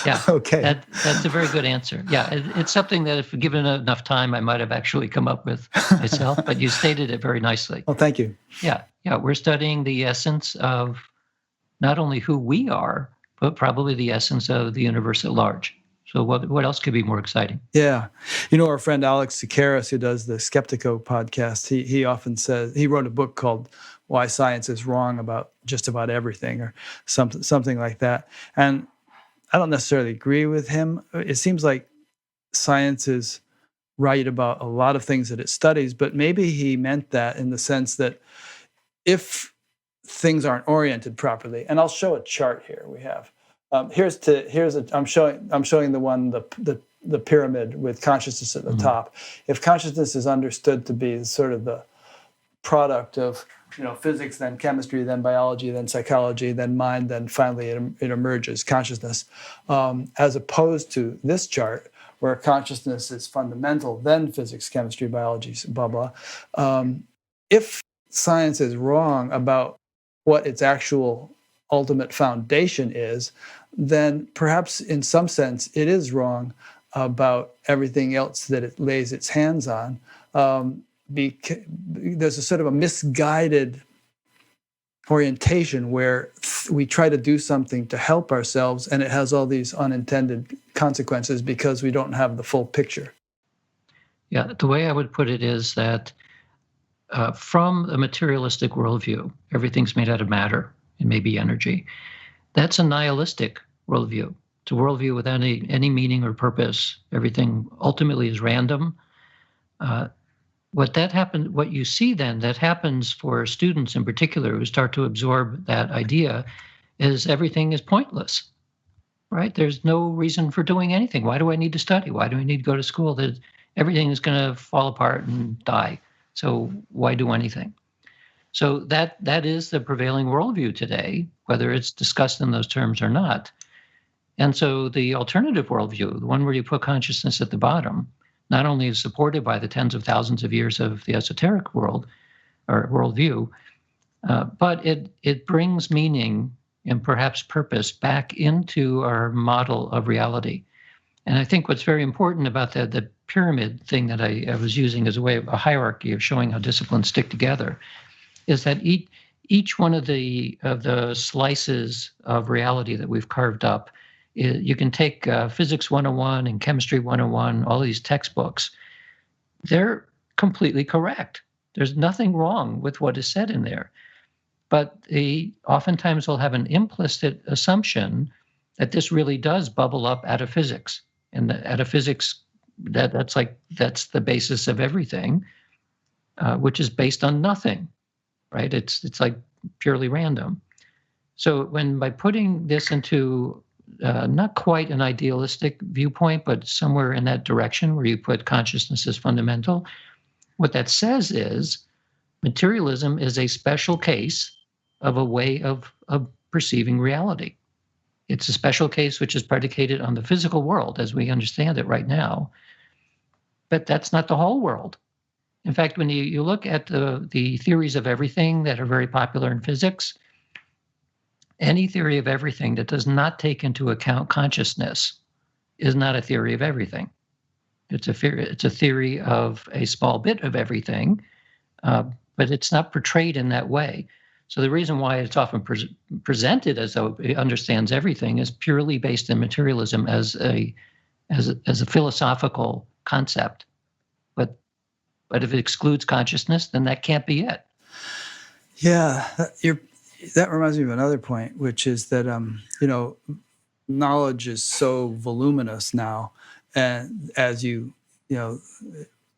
Yeah. Okay. That's a very good answer. Yeah, it's something that if given enough time, I might have actually come up with myself, but you stated it very nicely. Well, thank you. Yeah. We're studying the essence of not only who we are, but probably the essence of the universe at large. So what else could be more exciting? Yeah. Our friend Alex Tsakiris, who does the Skeptico podcast, he often says, he wrote a book called Why Science is Wrong About Just About Everything, or something like that. And I don't necessarily agree with him. It seems like science is right about a lot of things that it studies, but maybe he meant that in the sense that if things aren't oriented properly, and I'll show a chart here we have. I'm showing the one, the pyramid with consciousness at the top. If consciousness is understood to be sort of the product of physics, then chemistry, then biology, then psychology, then mind, then finally it emerges consciousness, as opposed to this chart where consciousness is fundamental, then physics, chemistry, biology, blah blah. If science is wrong about what its actual ultimate foundation is, then perhaps in some sense it is wrong about everything else that it lays its hands on. There's a sort of a misguided orientation where we try to do something to help ourselves, and it has all these unintended consequences because we don't have the full picture. Yeah, the way I would put it is that from a materialistic worldview, everything's made out of matter and maybe energy. That's a nihilistic worldview. It's a worldview without any meaning or purpose. Everything ultimately is random. What you see then that happens for students in particular who start to absorb that idea is everything is pointless, right? There's no reason for doing anything. Why do I need to study? Why do I need to go to school? That everything is going to fall apart and die. So why do anything? So that is the prevailing worldview today, whether it's discussed in those terms or not. And so the alternative worldview, the one where you put consciousness at the bottom, not only is supported by the tens of thousands of years of the esoteric world or worldview, but it brings meaning and perhaps purpose back into our model of reality. And I think what's very important about the pyramid thing that I was using as a way of a hierarchy of showing how disciplines stick together is that each one of the slices of reality that we've carved up, you can take Physics 101 and Chemistry 101, all these textbooks. They're completely correct. There's nothing wrong with what is said in there. But they oftentimes will have an implicit assumption that this really does bubble up out of physics. And out of physics, that's the basis of everything, which is based on nothing, right? It's like purely random. So by putting this into not quite an idealistic viewpoint, but somewhere in that direction where you put consciousness as fundamental, what that says is materialism is a special case of a way of perceiving reality. It's a special case which is predicated on the physical world as we understand it right now. but that's not the whole world. In fact, when you look at the theories of everything that are very popular in physics, any theory of everything that does not take into account consciousness is not a theory of everything. It's a theory of a small bit of everything, uh, but it's not portrayed in that way. So the reason why it's often presented as though it understands everything is purely based in materialism as a philosophical concept. But if it excludes consciousness, then that can't be it. Yeah, that reminds me of another point, which is that knowledge is so voluminous now, and as you know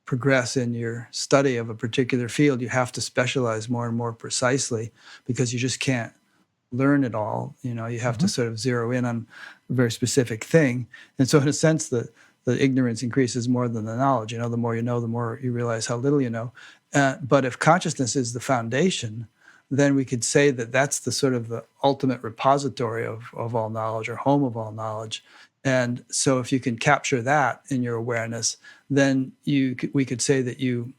progress in your study of a particular field, you have to specialize more and more precisely because you just can't learn it all. You have to sort of zero in on a very specific thing, and so in a sense, the ignorance increases more than the knowledge. The more you know, the more you realize how little you know. But if consciousness is the foundation, then we could say that that's the sort of the ultimate repository of all knowledge, or home of all knowledge. And so if you can capture that in your awareness, then we could say that you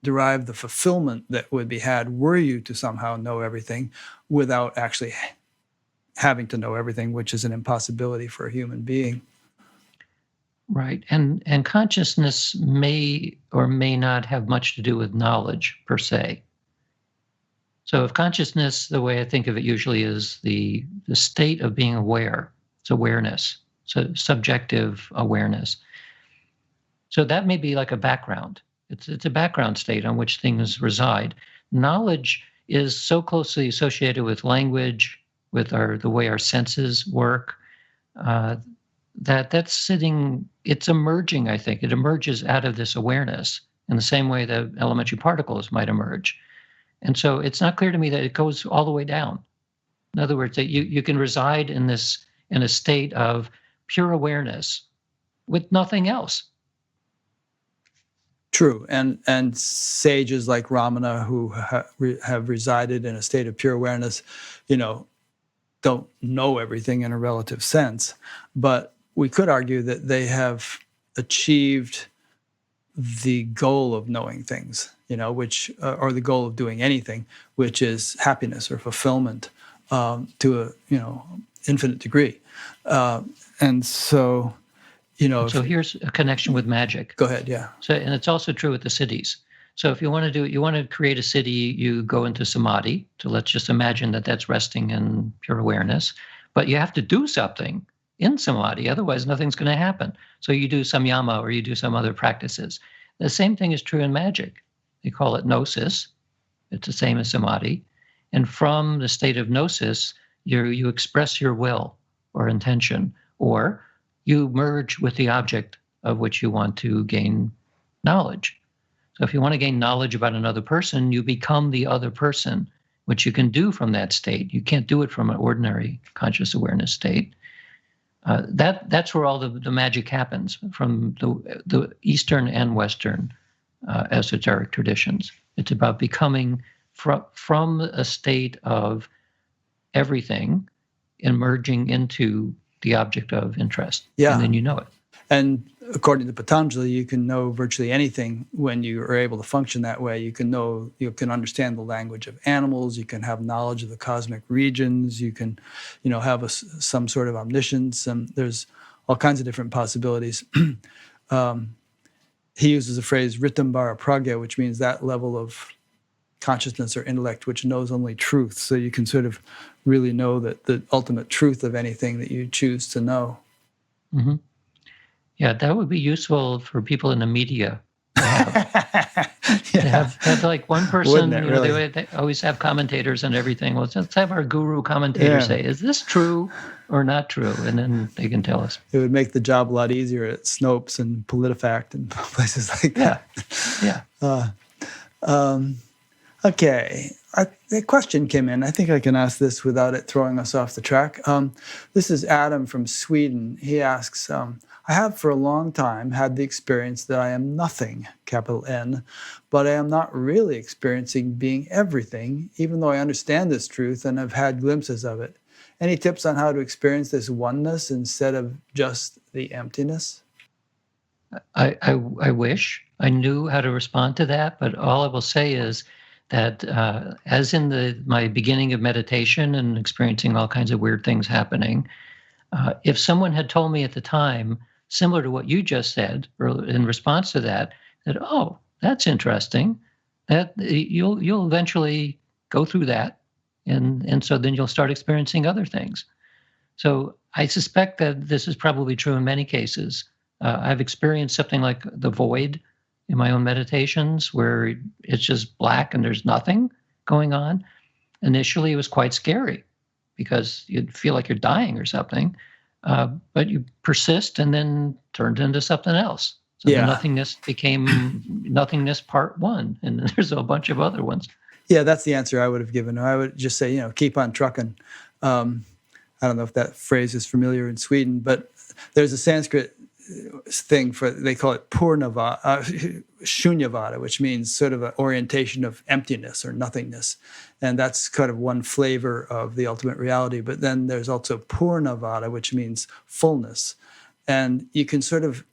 derive the fulfillment that would be had were you to somehow know everything without actually having to know everything, which is an impossibility for a human being. Right. And consciousness may or may not have much to do with knowledge per se. So if consciousness, the way I think of it usually, is the state of being aware, it's awareness, so subjective awareness. So that may be like a background. It's a background state on which things reside. Knowledge is so closely associated with language, with the way our senses work, that's sitting, it's emerging, I think. It emerges out of this awareness in the same way that elementary particles might emerge. And so it's not clear to me that it goes all the way down. In other words, that you can reside in a state of pure awareness with nothing else. True. And sages like Ramana, who have resided in a state of pure awareness, don't know everything in a relative sense, but we could argue that they have achieved the goal of knowing things, which or the goal of doing anything, which is happiness or fulfillment, to a infinite degree, and so So here's a connection with magic. Go ahead. Yeah. So, and it's also true with the cities. So if you want to create a city, you go into samadhi. So let's just imagine that that's resting in pure awareness, but you have to do something in samadhi, otherwise nothing's going to happen. So you do some yama or you do some other practices. The same thing is true in magic. They call it gnosis. It's the same as samadhi. And from the state of gnosis, you express your will or intention, or you merge with the object of which you want to gain knowledge. So if you want to gain knowledge about another person, you become the other person, which you can do from that state. You can't do it from an ordinary conscious awareness state. That's where all the magic happens, from the Eastern and Western esoteric traditions. It's about becoming from a state of everything, emerging into the object of interest. Yeah. And then you know it. And according to Patanjali, you can know virtually anything when you are able to function that way. You can understand the language of animals. You can have knowledge of the cosmic regions. You can, have some sort of omniscience. And there's all kinds of different possibilities. He uses the phrase "ritambara pragya," which means that level of consciousness or intellect which knows only truth. So you can sort of really know that the ultimate truth of anything that you choose to know. Mm-hmm. Yeah, that would be useful for people in the media to have. Yeah. To have like one person, Wouldn't it, really? they always have commentators and everything. Well, let's have our guru commentator say, is this true or not true? And then they can tell us. It would make the job a lot easier at Snopes and PolitiFact and places like that. Yeah. Okay. A question came in. I think I can ask this without it throwing us off the track. This is Adam from Sweden. He asks, I have for a long time had the experience that I am nothing, capital N, but I am not really experiencing being everything, even though I understand this truth and have had glimpses of it. Any tips on how to experience this oneness instead of just the emptiness? I wish I knew how to respond to that, but all I will say is that as in my beginning of meditation and experiencing all kinds of weird things happening, if someone had told me at the time, similar to what you just said, or in response to that, that oh, that's interesting, that you'll eventually go through that, and so then you'll start experiencing other things. So I suspect that this is probably true in many cases. I've experienced something like the void in my own meditations, where it's just black and there's nothing going on. Initially, it was quite scary because you'd feel like you're dying or something, but you persist and then turned into something else. So the Yeah. nothingness became nothingness part one, and there's a bunch of other ones. Yeah, that's the answer I would have given. I would just say, keep on trucking. I don't know if that phrase is familiar in Sweden, but there's a Sanskrit thing they call it shunyavada, which means sort of an orientation of emptiness or nothingness. And that's kind of one flavor of the ultimate reality. But then there's also purnavada, which means fullness. And you can sort of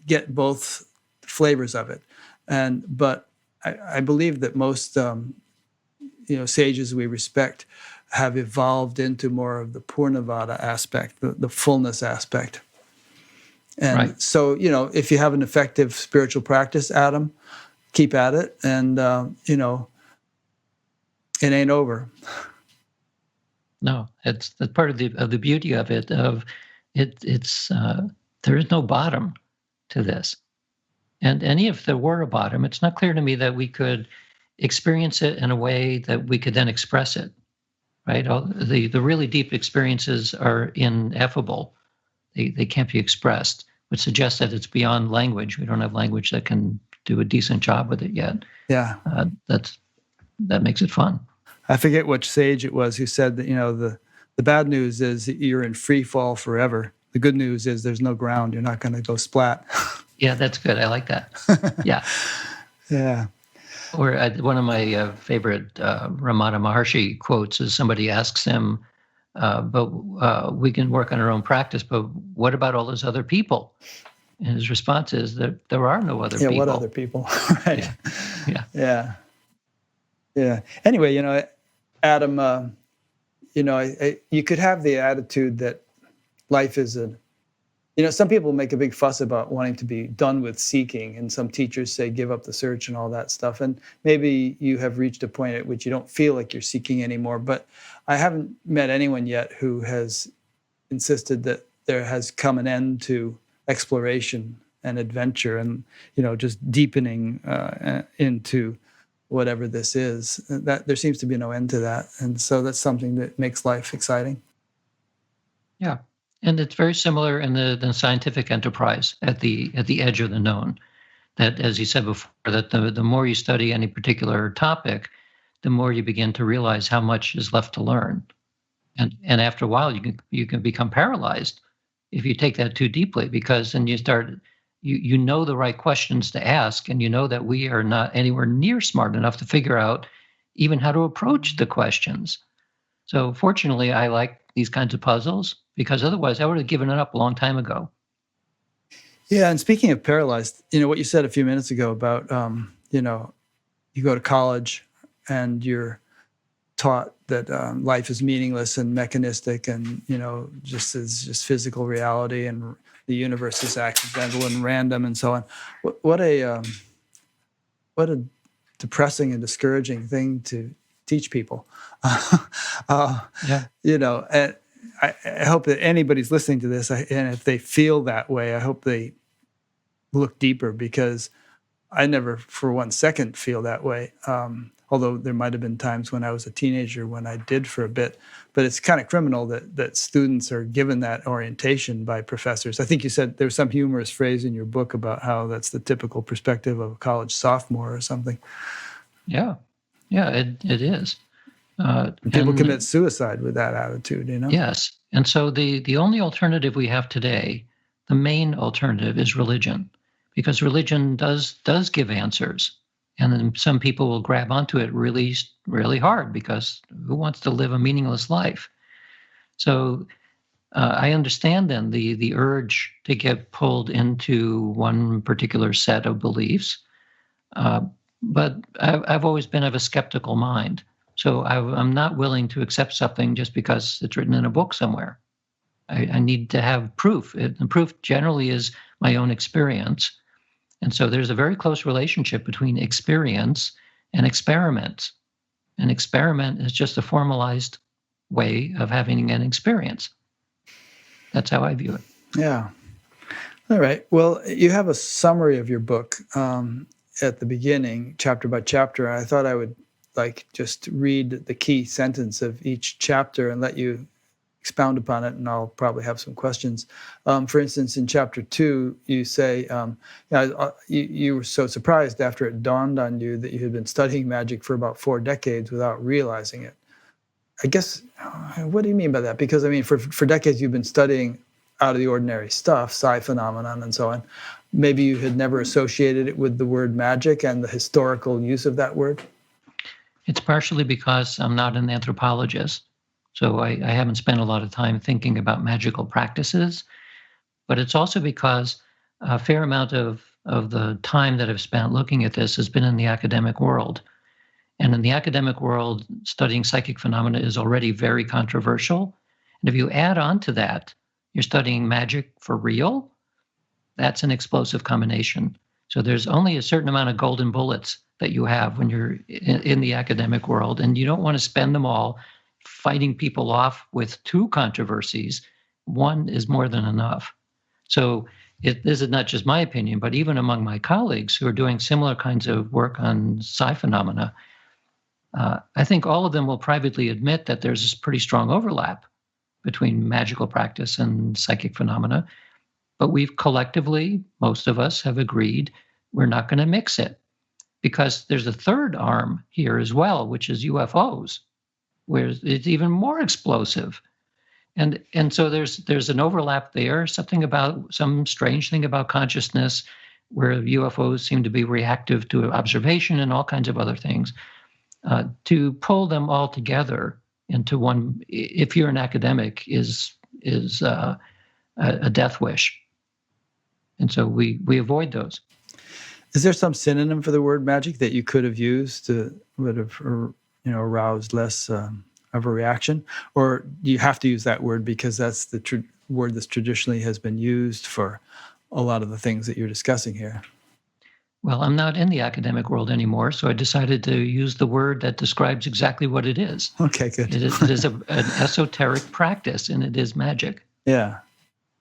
get both flavors of it. But I believe that most sages we respect have evolved into more of the purnavada aspect, the fullness aspect. And Right. so, if you have an effective spiritual practice, Adam, keep at it. And, it ain't over. No, that's part of the beauty of it. It's there is no bottom to this, and if there were a bottom, it's not clear to me that we could experience it in a way that we could then express it. Right? The really deep experiences are ineffable. They can't be expressed, which suggests that it's beyond language. We don't have language that can do a decent job with it yet. Yeah. That makes it fun. I forget which sage it was who said that, the bad news is that you're in free fall forever. The good news is there's no ground. You're not going to go splat. Yeah, that's good. I like that. Yeah. Yeah. Or one of my favorite Ramana Maharshi quotes is somebody asks him, but we can work on our own practice, but what about all those other people? And his response is that there are no other people. Yeah, what other people? Right. Yeah. Yeah. Anyway, Adam, you could have the attitude that life is some people make a big fuss about wanting to be done with seeking, and some teachers say give up the search and all that stuff. And maybe you have reached a point at which you don't feel like you're seeking anymore. But I haven't met anyone yet who has insisted that there has come an end to exploration and adventure and, just deepening into whatever this is. That there seems to be no end to that. And so that's something that makes life exciting. Yeah. And it's very similar in the scientific enterprise at the edge of the known. That, as you said before, that the more you study any particular topic, the more you begin to realize how much is left to learn. And after a while, you can become paralyzed if you take that too deeply, because then you start you know the right questions to ask, and you know that we are not anywhere near smart enough to figure out even how to approach the questions. So fortunately, I like these kinds of puzzles, because otherwise I would have given it up a long time ago. Yeah, and speaking of paralyzed, what you said a few minutes ago about, you go to college and you're taught that life is meaningless and mechanistic and, just physical reality, and the universe is accidental and random and so on. What a depressing and discouraging thing to teach people. Yeah. And I hope that anybody's listening to this, and if they feel that way, I hope they look deeper, because I never for 1 second feel that way. Although there might have been times when I was a teenager when I did for a bit. But it's kind of criminal that students are given that orientation by professors. I think you said there was some humorous phrase in your book about how that's the typical perspective of a college sophomore or something. Yeah, it is. People commit suicide with that attitude, Yes. And so the only alternative we have today, the main alternative, is religion, because religion does give answers. And then some people will grab onto it really, really hard, because who wants to live a meaningless life? So I understand then the urge to get pulled into one particular set of beliefs, uh, but I've always been of a skeptical mind. So I'm not willing to accept something just because it's written in a book somewhere. I need to have proof. And proof generally is my own experience. And so there's a very close relationship between experience and experiment. An experiment is just a formalized way of having an experience. That's how I view it. Yeah. All right. Well, you have a summary of your book at the beginning, chapter by chapter. I thought I would just read the key sentence of each chapter and let you expound upon it, and I'll probably have some questions. For instance, in chapter 2, you say, you were so surprised after it dawned on you that you had been studying magic for about 4 decades without realizing it. I guess, what do you mean by that? Because, I mean, for decades you've been studying out of the ordinary stuff, psi phenomenon and so on. Maybe you had never associated it with the word magic and the historical use of that word? It's partially because I'm not an anthropologist. So I haven't spent a lot of time thinking about magical practices, but it's also because a fair amount of the time that I've spent looking at this has been in the academic world. And in the academic world, studying psychic phenomena is already very controversial. And if you add on to that, you're studying magic for real, that's an explosive combination. So there's only a certain amount of golden bullets that you have when you're in the academic world, and you don't want to spend them all fighting people off with 2 controversies. One is more than enough. So this is not just my opinion, but even among my colleagues who are doing similar kinds of work on psi phenomena, I think all of them will privately admit that there's this pretty strong overlap between magical practice and psychic phenomena. But we've collectively, most of us have agreed, we're not going to mix it, because there's a third arm here as well, which is UFOs, where it's even more explosive. And so there's an overlap there, some strange thing about consciousness, where UFOs seem to be reactive to observation and all kinds of other things. To pull them all together into one, if you're an academic, is a death wish. And so we avoid those. Is there some synonym for the word magic that you could have used that would have aroused less of a reaction? Or do you have to use that word because that's the word that traditionally has been used for a lot of the things that you're discussing here? Well, I'm not in the academic world anymore, so I decided to use the word that describes exactly what it is. Okay, good. It is an esoteric practice, and it is magic. Yeah.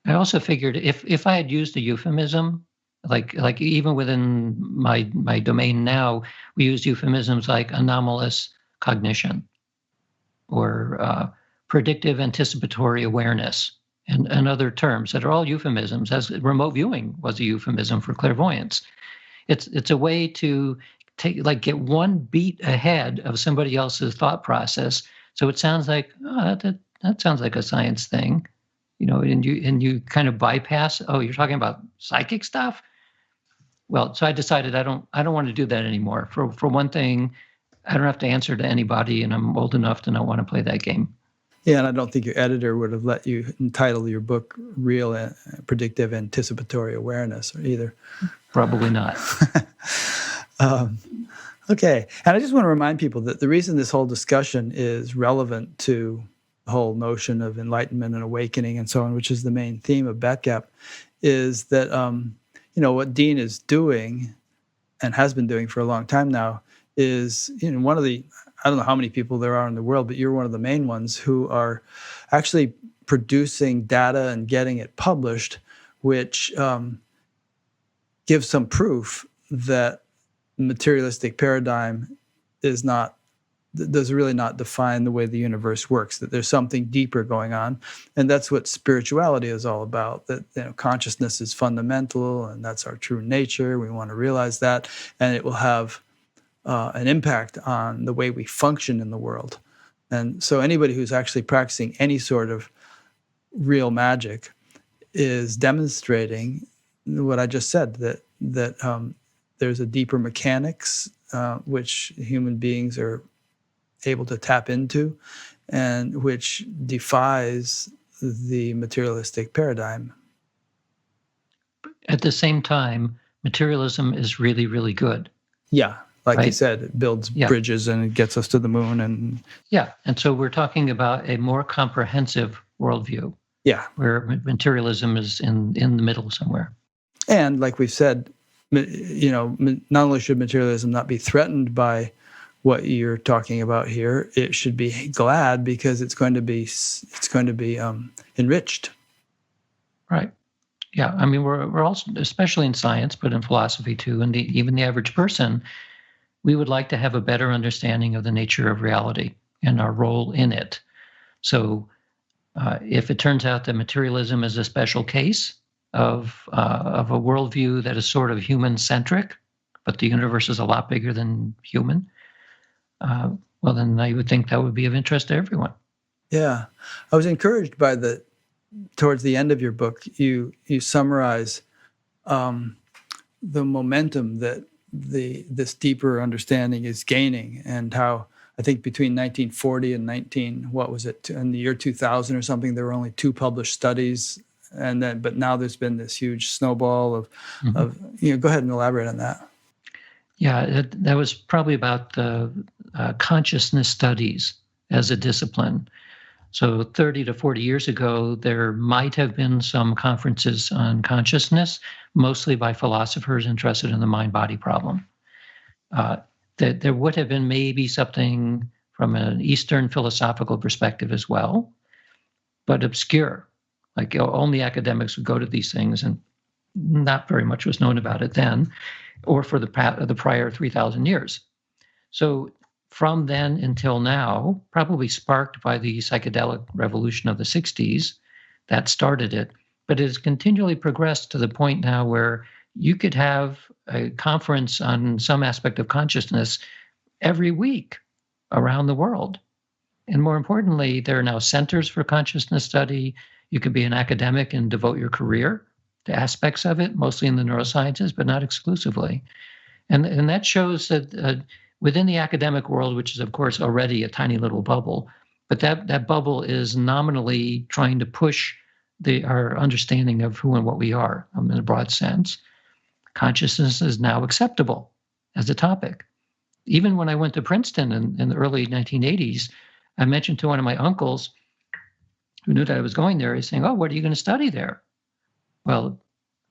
I also figured if I had used a euphemism, like even within my domain now, we use euphemisms like anomalous cognition or predictive anticipatory awareness and other terms that are all euphemisms, as remote viewing was a euphemism for clairvoyance. It's a way to get one beat ahead of somebody else's thought process. So it sounds like, that sounds like a science thing, and you kind of bypass, you're talking about psychic stuff? Well, so I decided I don't want to do that anymore. For one thing, I don't have to answer to anybody, and I'm old enough to not want to play that game. Yeah, and I don't think your editor would have let you entitle your book Real Predictive Anticipatory Awareness either. Probably not. Okay. And I just want to remind people that the reason this whole discussion is relevant to the whole notion of enlightenment and awakening and so on, which is the main theme of Batgap, is that, what Dean is doing and has been doing for a long time now is, one of the, I don't know how many people there are in the world, but you're one of the main ones who are actually producing data and getting it published, which gives some proof that materialistic paradigm does really not define the way the universe works, that there's something deeper going on. And that's what spirituality is all about, that consciousness is fundamental and that's our true nature. We want to realize that, and it will have an impact on the way we function in the world. And so anybody who's actually practicing any sort of real magic is demonstrating what I just said, that there's a deeper mechanics which human beings are able to tap into, and which defies the materialistic paradigm. At the same time, materialism is really, really good. Yeah, like you Right? said, it builds Yeah. bridges and it gets us to the moon, and Yeah. And so we're talking about a more comprehensive worldview yeah. where materialism is in the middle somewhere. And like we've said, not only should materialism not be threatened by what you're talking about here, it should be glad because it's going to be enriched. Right. Yeah. I mean, we're also, especially in science, but in philosophy too, and even the average person, we would like to have a better understanding of the nature of reality and our role in it. So if it turns out that materialism is a special case of a worldview that is sort of human-centric, but the universe is a lot bigger than human, well, then I would think that would be of interest to everyone. Yeah. I was encouraged by towards the end of your book, you summarize the momentum that this deeper understanding is gaining, and how I think between 1940 and in the year 2000 or something, there were only 2 published studies, but now there's been this huge snowball of go ahead and elaborate on that. Yeah, that was probably about the consciousness studies as a discipline. So 30 to 40 years ago, there might have been some conferences on consciousness, mostly by philosophers interested in the mind-body problem. There would have been maybe something from an Eastern philosophical perspective as well, but obscure. Like only academics would go to these things, and not very much was known about it then, or for the prior 3,000 years. So from then until now, probably sparked by the psychedelic revolution of the 60s, that started it, but it has continually progressed to the point now where you could have a conference on some aspect of consciousness every week around the world. And more importantly, there are now centers for consciousness study. You can be an academic and devote your career to aspects of it, mostly in the neurosciences, but not exclusively. And that shows that within the academic world, which is, of course, already a tiny little bubble, but that bubble is nominally trying to push our understanding of who and what we are in a broad sense. Consciousness is now acceptable as a topic. Even when I went to Princeton in the early 1980s, I mentioned to one of my uncles who knew that I was going there, he's saying, "Oh, what are you going to study there?" Well,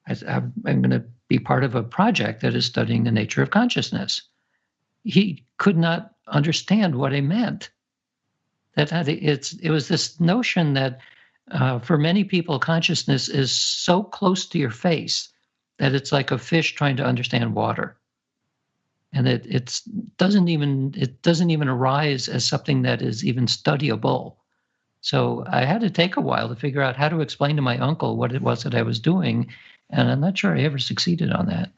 I'm going to be part of a project that is studying the nature of consciousness. He could not understand what I meant. It was this notion that for many people, consciousness is so close to your face that it's like a fish trying to understand water, and it doesn't even arise as something that is even studyable. So I had to take a while to figure out how to explain to my uncle what it was that I was doing, and I'm not sure I ever succeeded on that.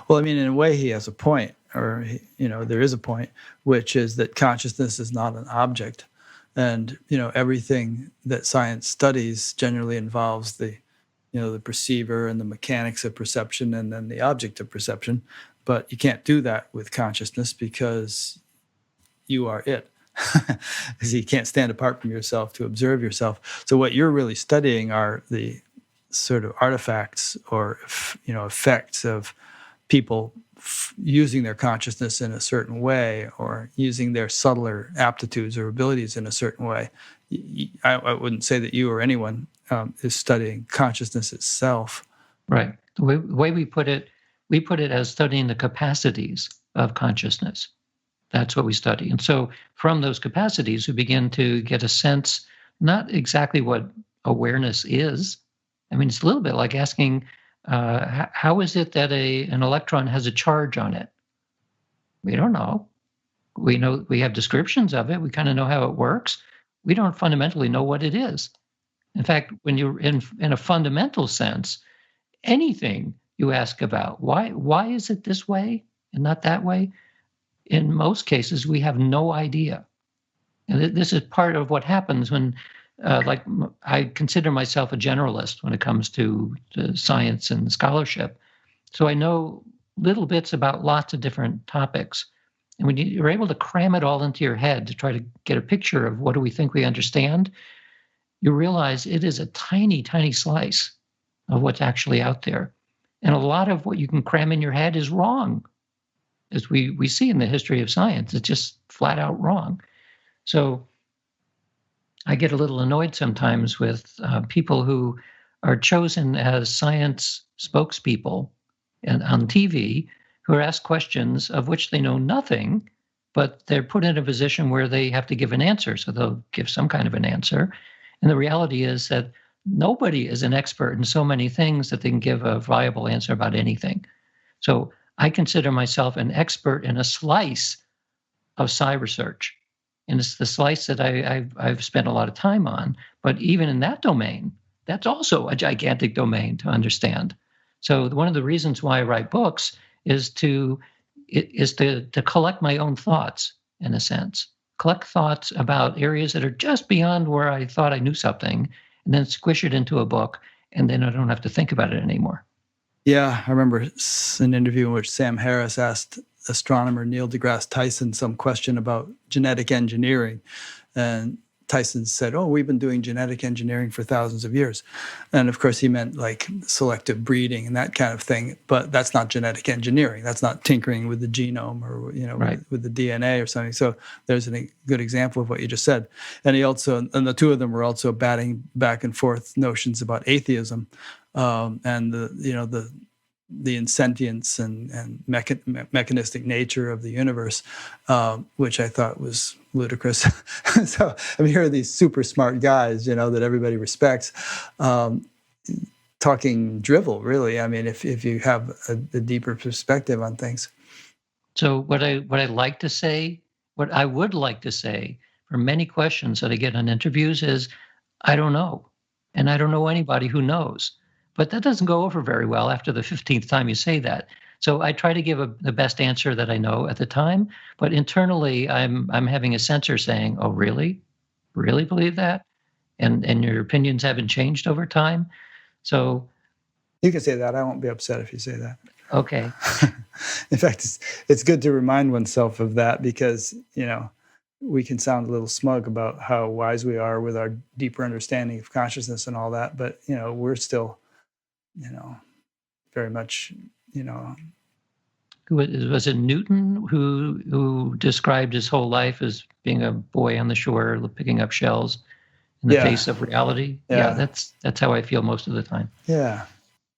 Well, I mean, in a way, he has a point, or there is a point, which is that consciousness is not an object, and everything that science studies generally involves the perceiver and the mechanics of perception, and then the object of perception. But you can't do that with consciousness because you are it. Because you can't stand apart from yourself to observe yourself. So what you're really studying are the sort of artifacts or effects of people using their consciousness in a certain way, or using their subtler aptitudes or abilities in a certain way. I wouldn't say that you or anyone is studying consciousness itself. Right. The way we put it as studying the capacities of consciousness. That's what we study. And so from those capacities, we begin to get a sense, not exactly what awareness is. I mean, it's a little bit like asking, how is it that an electron has a charge on it? We don't know. We know we have descriptions of it. We kind of know how it works. We don't fundamentally know what it is. In fact, when you're in a fundamental sense, anything you ask about, why is it this way and not that way? In most cases, we have no idea. And this is part of what happens when, I consider myself a generalist when it comes to science and scholarship. So I know little bits about lots of different topics. And when you're able to cram it all into your head to try to get a picture of what do we think we understand, you realize it is a tiny, tiny slice of what's actually out there. And a lot of what you can cram in your head is wrong, as we see in the history of science. It's just flat out wrong. So I get a little annoyed sometimes with people who are chosen as science spokespeople and on TV who are asked questions of which they know nothing, but they're put in a position where they have to give an answer. So they'll give some kind of an answer. And the reality is that nobody is an expert in so many things that they can give a viable answer about anything. So I consider myself an expert in a slice of psi research. And it's the slice that I've spent a lot of time on. But even in that domain, that's also a gigantic domain to understand. So one of the reasons why I write books is to collect my own thoughts, in a sense. Collect thoughts about areas that are just beyond where I thought I knew something, and then squish it into a book, and then I don't have to think about it anymore. Yeah, I remember an interview in which Sam Harris asked astronomer Neil deGrasse Tyson some question about genetic engineering. And Tyson said, "Oh, we've been doing genetic engineering for thousands of years." And of course, he meant like selective breeding and that kind of thing. But that's not genetic engineering. That's not tinkering with the genome or Right. with the DNA or something. So there's a good example of what you just said. And the two of them were also batting back and forth notions about atheism and the insentience and mechanistic nature of the universe, which I thought was ludicrous. So I mean, here are these super smart guys, that everybody respects, talking drivel, really. I mean, if you have a deeper perspective on things. So what I like to say, what I would like to say for many questions that I get on interviews is, I don't know. And I don't know anybody who knows. But that doesn't go over very well after the 15th time you say that. So I try to give the best answer that I know at the time, but internally I'm having a sensor saying, "Oh, really? Really believe that?" And your opinions haven't changed over time. So You can say that. I won't be upset if you say that. okay. In fact, it's good to remind oneself of that because, we can sound a little smug about how wise we are with our deeper understanding of consciousness and all that, but, we're still, very much, Was it Newton who described his whole life as being a boy on the shore picking up shells in the Yeah. face of reality? Yeah. That's how I feel most of the time. Yeah.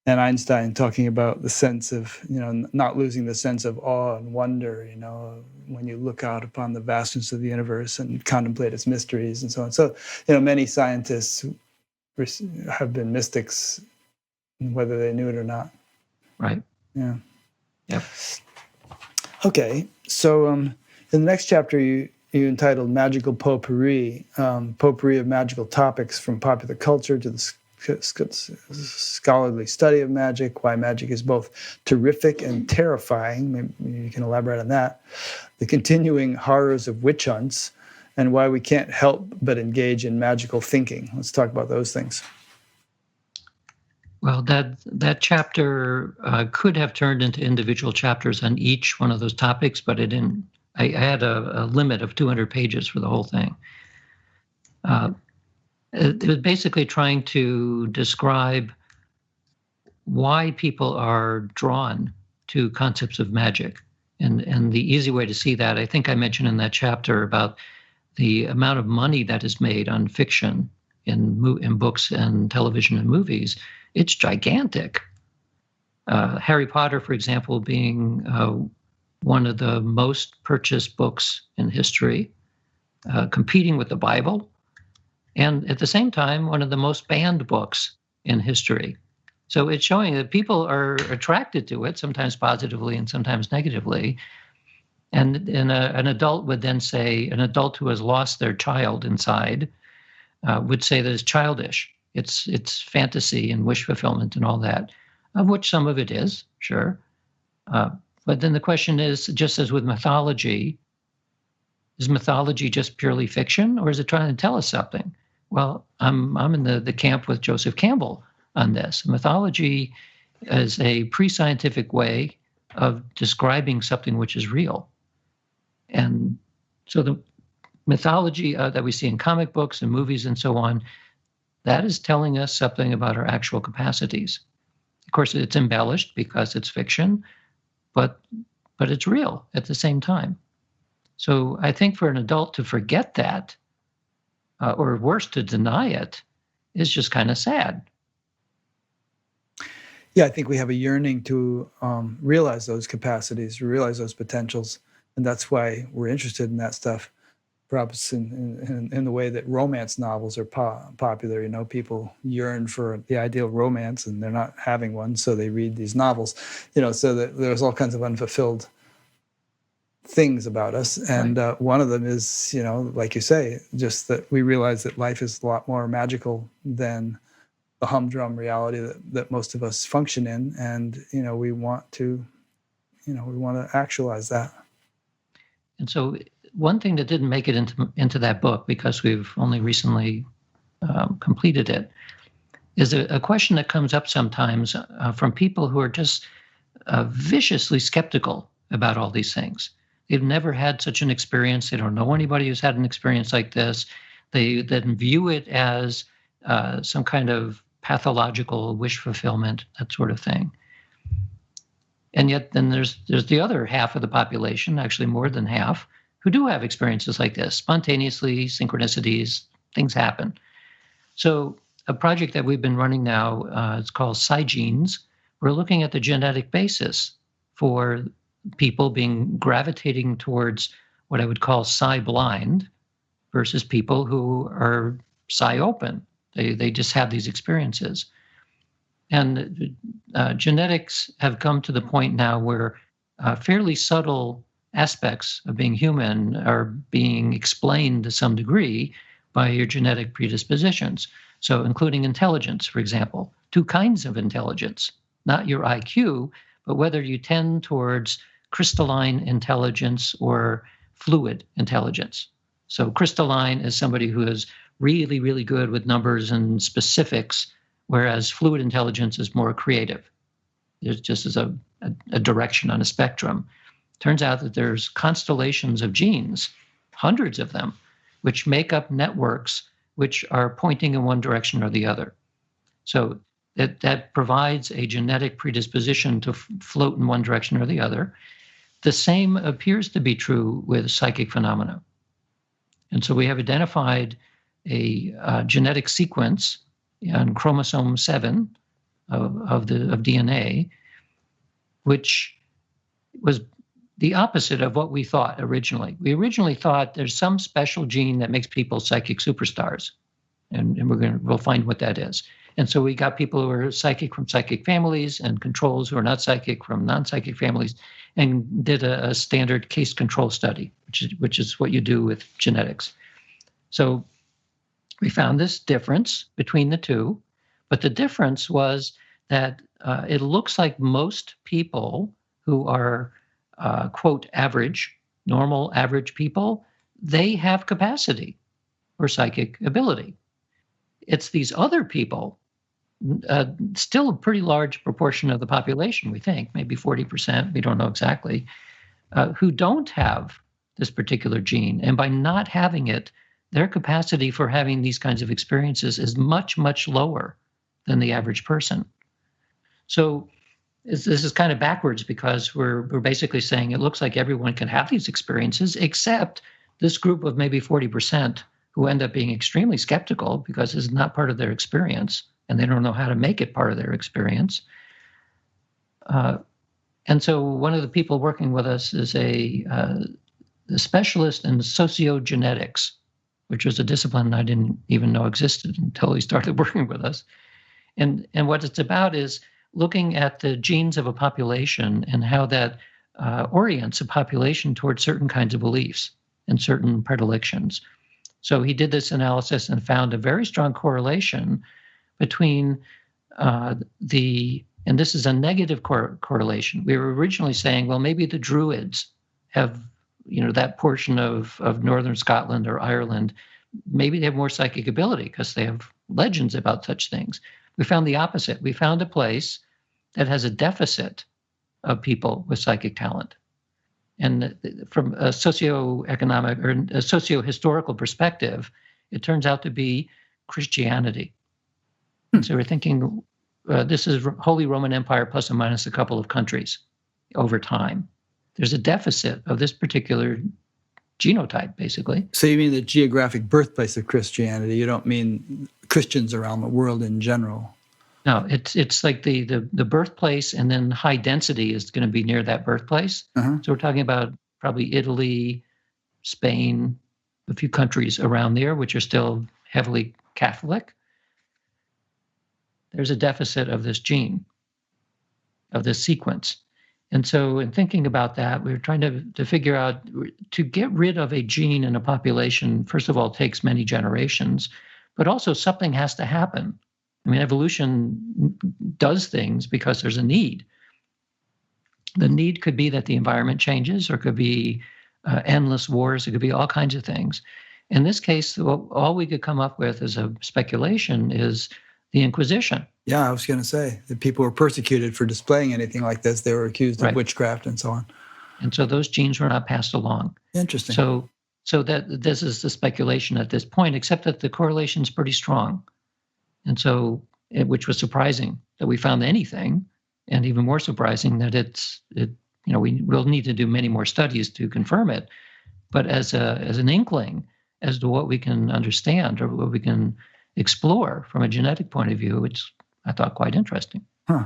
And Einstein talking about the sense of, not losing the sense of awe and wonder, when you look out upon the vastness of the universe and contemplate its mysteries and so on. So, many scientists have been mystics, whether they knew it or not. Right. Yeah. Yep. Okay. So in the next chapter, you entitled Magical Potpourri, potpourri of magical topics from popular culture to the scholarly study of magic, why magic is both terrific and terrifying. Maybe you can elaborate on that. The continuing horrors of witch hunts, and why we can't help but engage in magical thinking. Let's talk about those things. Well, that chapter could have turned into individual chapters on each one of those topics, but it didn't. I had a limit of 200 pages for the whole thing. It was basically trying to describe why people are drawn to concepts of magic. And the easy way to see that, I think I mentioned in that chapter about the amount of money that is made on fiction in books and television and movies. It's gigantic. Harry Potter, for example, being one of the most purchased books in history, competing with the Bible, and at the same time, one of the most banned books in history. So it's showing that people are attracted to it, sometimes positively and sometimes negatively. And an adult would then say, an adult who has lost their child inside would say that it's childish. It's fantasy and wish fulfillment and all that, of which some of it is, sure. But then the question is, just as with mythology, is mythology just purely fiction, or is it trying to tell us something? Well, I'm in the camp with Joseph Campbell on this. Mythology is a pre-scientific way of describing something which is real. And so the mythology that we see in comic books and movies and so on, that is telling us something about our actual capacities. Of course, it's embellished because it's fiction, but it's real at the same time. So I think for an adult to forget that, or worse, to deny it, is just kind of sad. Yeah, I think we have a yearning to realize those capacities, realize those potentials, and that's why we're interested in that stuff. Perhaps in the way that romance novels are popular. You know, people yearn for the ideal romance, and they're not having one, so they read these novels. You know, so that there's all kinds of unfulfilled things about us, and Right. one of them is, you know, like you say, just that we realize that life is a lot more magical than the humdrum reality that most of us function in, and you know, we want to actualize that. And so one thing that didn't make it into that book, because we've only recently completed it, is a question that comes up sometimes from people who are just viciously skeptical about all these things. They've never had such an experience. They don't know anybody who's had an experience like this. They then view it as some kind of pathological wish fulfillment, that sort of thing. And yet then there's the other half of the population, actually more than half, who do have experiences like this, spontaneously, synchronicities, things happen. So a project that we've been running now, it's called SciGenes. We're looking at the genetic basis for people gravitating towards what I would call psi-blind versus people who are psi-open. They just have these experiences. And genetics have come to the point now where fairly subtle aspects of being human are being explained to some degree by your genetic predispositions. So, including intelligence, for example, two kinds of intelligence, not your IQ, but whether you tend towards crystalline intelligence or fluid intelligence. So, crystalline is somebody who is really, really good with numbers and specifics, whereas fluid intelligence is more creative. There's just as a direction on a spectrum. Turns out that there's constellations of genes, hundreds of them, which make up networks which are pointing in one direction or the other. So that provides a genetic predisposition to float in one direction or the other. The same appears to be true with psychic phenomena. And so we have identified a genetic sequence on chromosome 7 of DNA, which was the opposite of what we thought originally. We originally thought there's some special gene that makes people psychic superstars, and we'll find what that is. And so we got people who are psychic from psychic families and controls who are not psychic from non-psychic families, and did a standard case control study, which is what you do with genetics. So we found this difference between the two, but the difference was that it looks like most people who are, quote, average, normal average people, they have capacity or psychic ability. It's these other people, still a pretty large proportion of the population, we think, maybe 40%, we don't know exactly, who don't have this particular gene. And by not having it, their capacity for having these kinds of experiences is much, much lower than the average person. So this is kind of backwards, because we're basically saying it looks like everyone can have these experiences except this group of maybe 40% who end up being extremely skeptical because it's not part of their experience and they don't know how to make it part of their experience. And so one of the people working with us is a specialist in sociogenetics, which was a discipline I didn't even know existed until he started working with us. And what it's about is looking at the genes of a population and how that orients a population towards certain kinds of beliefs and certain predilections. So he did this analysis and found a very strong correlation between and this is a negative correlation. We were originally saying, well, maybe the Druids have, that portion of northern Scotland or Ireland, maybe they have more psychic ability because they have legends about such things. We found the opposite. We found a place that has a deficit of people with psychic talent. And from a socioeconomic or a socio-historical perspective, it turns out to be Christianity. And so we're thinking this is Holy Roman Empire plus or minus a couple of countries over time. There's a deficit of this particular genotype, basically. So you mean the geographic birthplace of Christianity? You don't mean Christians around the world in general? No, it's like the birthplace, and then high density is going to be near that birthplace. Uh-huh. So we're talking about probably Italy, Spain, a few countries around there, which are still heavily Catholic. There's a deficit of this gene, of this sequence. And so in thinking about that, we were trying to figure out, to get rid of a gene in a population, first of all, takes many generations, but also something has to happen. I mean, evolution does things because there's a need. The need could be that the environment changes, or it could be endless wars. It could be all kinds of things. In this case, all we could come up with as a speculation is the Inquisition. Yeah, I was going to say that people were persecuted for displaying anything like this. They were accused of witchcraft and so on. And so those genes were not passed along. Interesting. So that this is the speculation at this point, except that the correlation is pretty strong. And so, which was surprising that we found anything, and even more surprising that we will need to do many more studies to confirm it. But as an inkling as to what we can understand or what we can explore from a genetic point of view, which I thought quite interesting. Huh.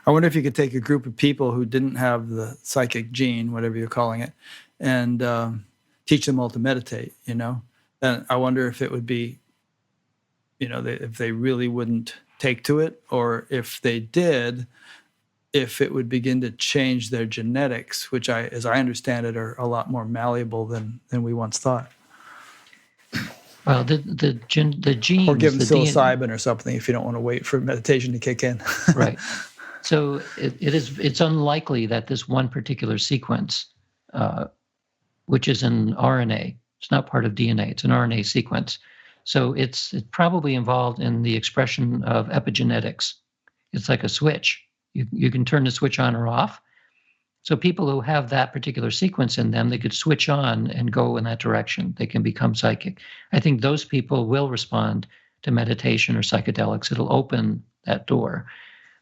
I wonder if you could take a group of people who didn't have the psychic gene, whatever you're calling it, and teach them all to meditate, And I wonder if it would be, if they really wouldn't take to it, or if they did, if it would begin to change their genetics, which as I understand it, are a lot more malleable than we once thought. Well, the genes, or give them psilocybin DNA, or something if you don't want to wait for meditation to kick in. Right. So it's unlikely that this one particular sequence, which is an RNA, it's not part of DNA, it's an RNA sequence. So it's probably involved in the expression of epigenetics. It's like a switch. You can turn the switch on or off. So people who have that particular sequence in them, they could switch on and go in that direction. They can become psychic. I think those people will respond to meditation or psychedelics. It'll open that door.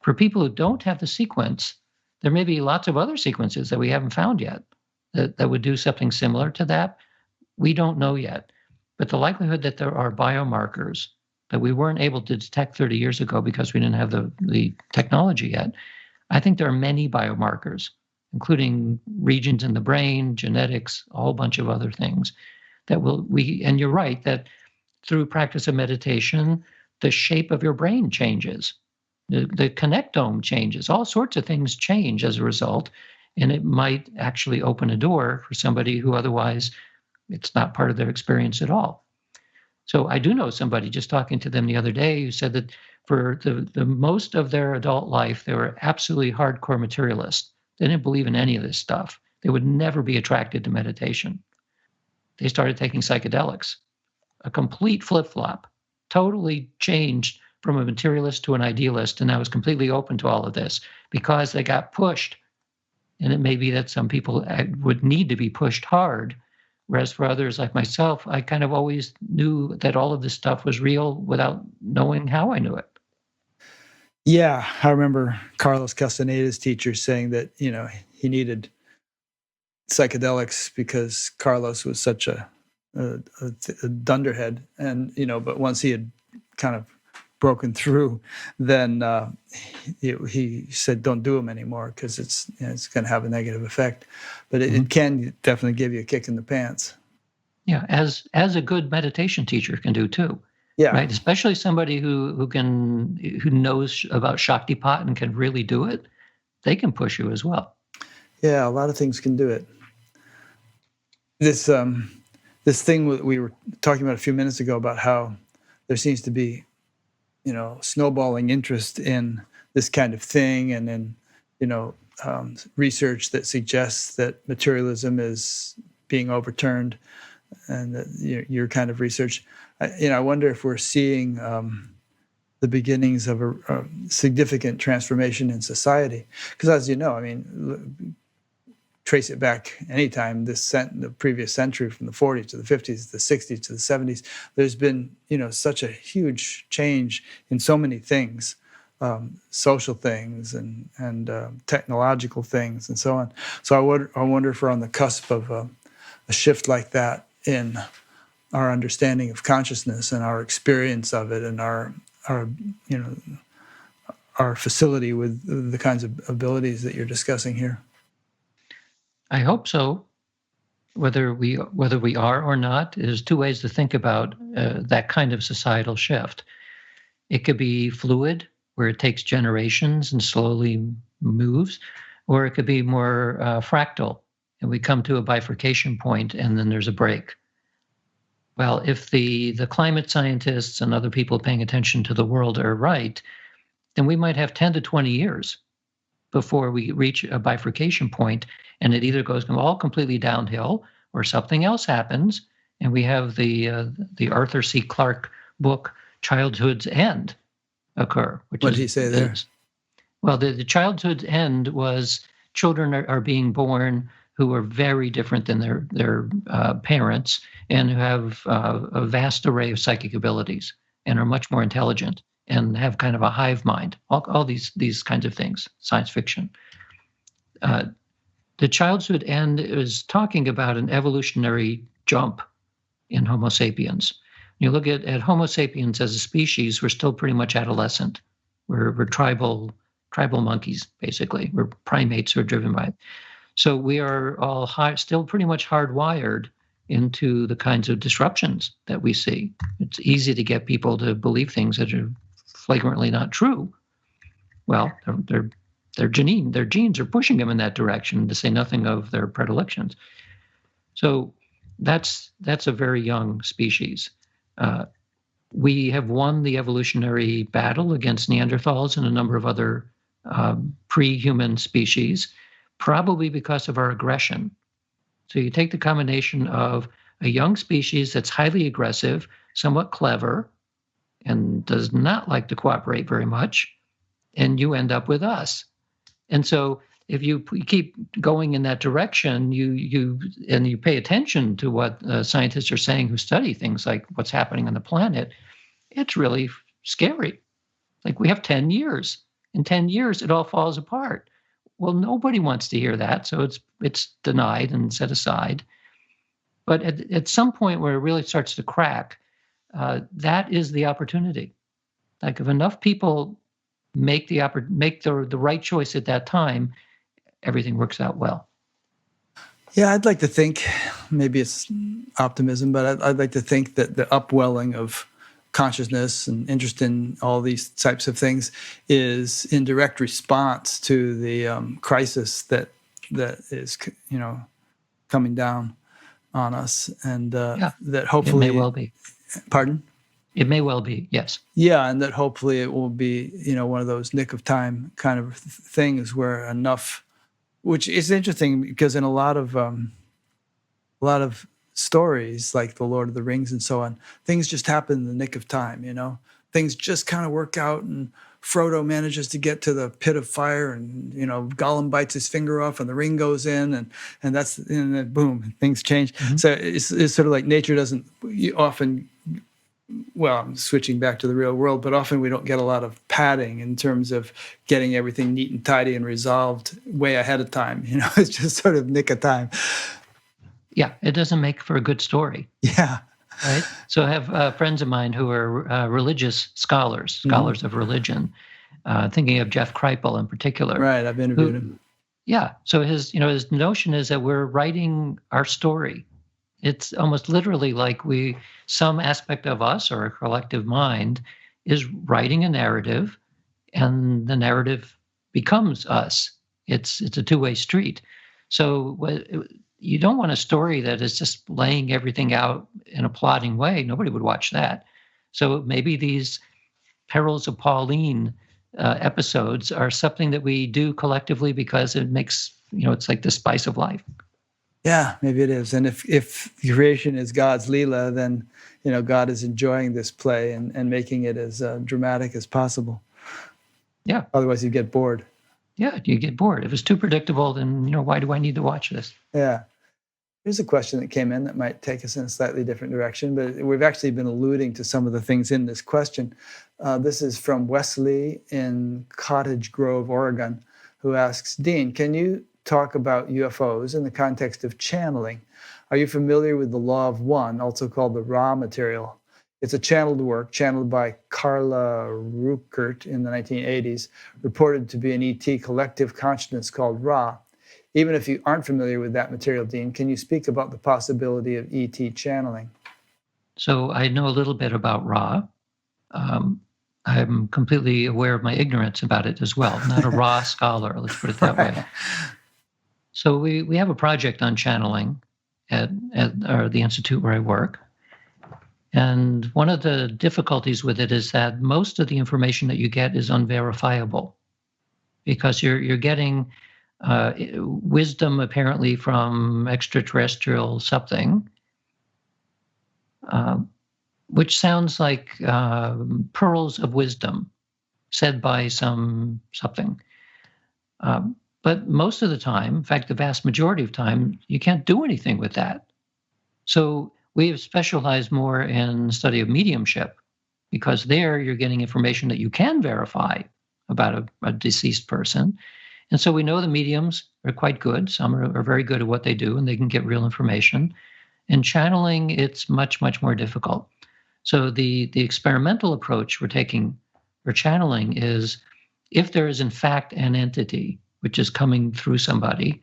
For people who don't have the sequence, there may be lots of other sequences that we haven't found yet that would do something similar to that. We don't know yet. But the likelihood that there are biomarkers that we weren't able to detect 30 years ago because we didn't have the technology yet, I think there are many biomarkers, including regions in the brain, genetics, a whole bunch of other things that and you're right, that through practice of meditation, the shape of your brain changes. The connectome changes. All sorts of things change as a result, and it might actually open a door for somebody who otherwise it's not part of their experience at all. So I do know somebody, just talking to them the other day, who said that for the most of their adult life, they were absolutely hardcore materialists. They didn't believe in any of this stuff. They would never be attracted to meditation. They started taking psychedelics, a complete flip-flop, totally changed from a materialist to an idealist, and I was completely open to all of this because they got pushed. And it may be that some people would need to be pushed hard, whereas for others like myself, I kind of always knew that all of this stuff was real without knowing how I knew it. Yeah, I remember Carlos Castaneda's teacher saying that, he needed psychedelics because Carlos was such a dunderhead. And, but once he had kind of broken through, then he said, don't do them anymore because it's going to have a negative effect. But it can definitely give you a kick in the pants. Yeah, as a good meditation teacher can do too. Yeah. Right. Especially somebody who knows about Shaktipat and can really do it, they can push you as well. Yeah, a lot of things can do it. This thing we were talking about a few minutes ago about how there seems to be, snowballing interest in this kind of thing, and in research that suggests that materialism is being overturned, and that your kind of research. I wonder if we're seeing the beginnings of a significant transformation in society. Because as you know, trace it back anytime the previous century, from the 40s to the 50s, the 60s to the 70s, there's been, such a huge change in so many things, social things and technological things and so on. So I wonder if we're on the cusp of a shift like that in our understanding of consciousness and our experience of it, and our our facility with the kinds of abilities that you're discussing here. I hope so. Whether we are or not, there's two ways to think about that kind of societal shift. It could be fluid, where it takes generations and slowly moves, or it could be more fractal, and we come to a bifurcation point and then there's a break. Well, if the climate scientists and other people paying attention to the world are right, then we might have 10 to 20 years before we reach a bifurcation point, and it either goes all completely downhill or something else happens, and we have the Arthur C. Clarke book, Childhood's End, occur. What did he say there? Well, the childhood's end was children are being born who are very different than their parents, and who have a vast array of psychic abilities and are much more intelligent and have kind of a hive mind, all these kinds of things, science fiction. The childhood end is talking about an evolutionary jump in Homo sapiens. You look at Homo sapiens as a species, we're still pretty much adolescent. We're tribal monkeys, basically. We're primates who are driven by it. So we are all still pretty much hardwired into the kinds of disruptions that we see. It's easy to get people to believe things that are flagrantly not true. Well, their genes are pushing them in that direction, to say nothing of their predilections. So that's a very young species. We have won the evolutionary battle against Neanderthals and a number of other pre-human species, probably because of our aggression. So you take the combination of a young species that's highly aggressive, somewhat clever, and does not like to cooperate very much, and you end up with us. And so if you keep going in that direction, you pay attention to what scientists are saying who study things like what's happening on the planet, it's really scary. Like, we have 10 years. In 10 years, it all falls apart. Well, nobody wants to hear that, so it's denied and set aside. But at some point where it really starts to crack, that is the opportunity. Like, if enough people make the right choice at that time, everything works out well. Yeah, I'd like to think, maybe it's optimism, but I'd like to think that the upwelling of consciousness and interest in all these types of things is in direct response to the crisis that is, coming down on us, and that hopefully it may well be. Pardon? It may well be, yes. Yeah, and that hopefully it will be, one of those nick of time kind of things where enough, which is interesting because in a lot of stories like The Lord of the Rings and so on, things just happen in the nick of time, Things just kind of work out, and Frodo manages to get to the pit of fire, and Gollum bites his finger off and the ring goes in, and then boom, things change. Mm-hmm. So it's sort of like nature doesn't often, well, I'm switching back to the real world, but often we don't get a lot of padding in terms of getting everything neat and tidy and resolved way ahead of time. It's just sort of nick of time. Yeah, it doesn't make for a good story. Yeah. Right. So I have friends of mine who are religious scholars mm-hmm. of religion, thinking of Jeff Kripal in particular. Right, I've interviewed him. Yeah. So his notion is that we're writing our story. It's almost literally like some aspect of us, or a collective mind, is writing a narrative, and the narrative becomes us. It's a two-way street. So you don't want a story that is just laying everything out in a plodding way. Nobody would watch that. So maybe these Perils of Pauline episodes are something that we do collectively because it makes, it's like the spice of life. Yeah, maybe it is. And if creation is God's Leela, then, God is enjoying this play and making it as dramatic as possible. Yeah. Otherwise you'd get bored. Yeah, you get bored. If it's too predictable, then why do I need to watch this? Yeah. Here's a question that came in that might take us in a slightly different direction, but we've actually been alluding to some of the things in this question. This is from Wesley in Cottage Grove, Oregon, who asks, Dean, can you talk about UFOs in the context of channeling? Are you familiar with the Law of One, also called the Ra material? It's a channeled work, channeled by Carla Ruckert in the 1980s, reported to be an ET collective consciousness called Ra. Even if you aren't familiar with that material, Dean, can you speak about the possibility of ET channeling? So I know a little bit about Ra. I'm completely aware of my ignorance about it as well. Not a Ra scholar, let's put it that way. So we have a project on channeling at the institute where I work. And one of the difficulties with it is that most of the information that you get is unverifiable, because you're getting wisdom apparently from extraterrestrial something, which sounds like pearls of wisdom said by something. But most of the time, in fact, the vast majority of time, you can't do anything with that. So we have specialized more in study of mediumship, because there you're getting information that you can verify about a deceased person. And so we know the mediums are quite good. Some are very good at what they do, and they can get real information. In channeling, it's much, much more difficult. So the experimental approach we're taking for channeling is, if there is in fact an entity which is coming through somebody,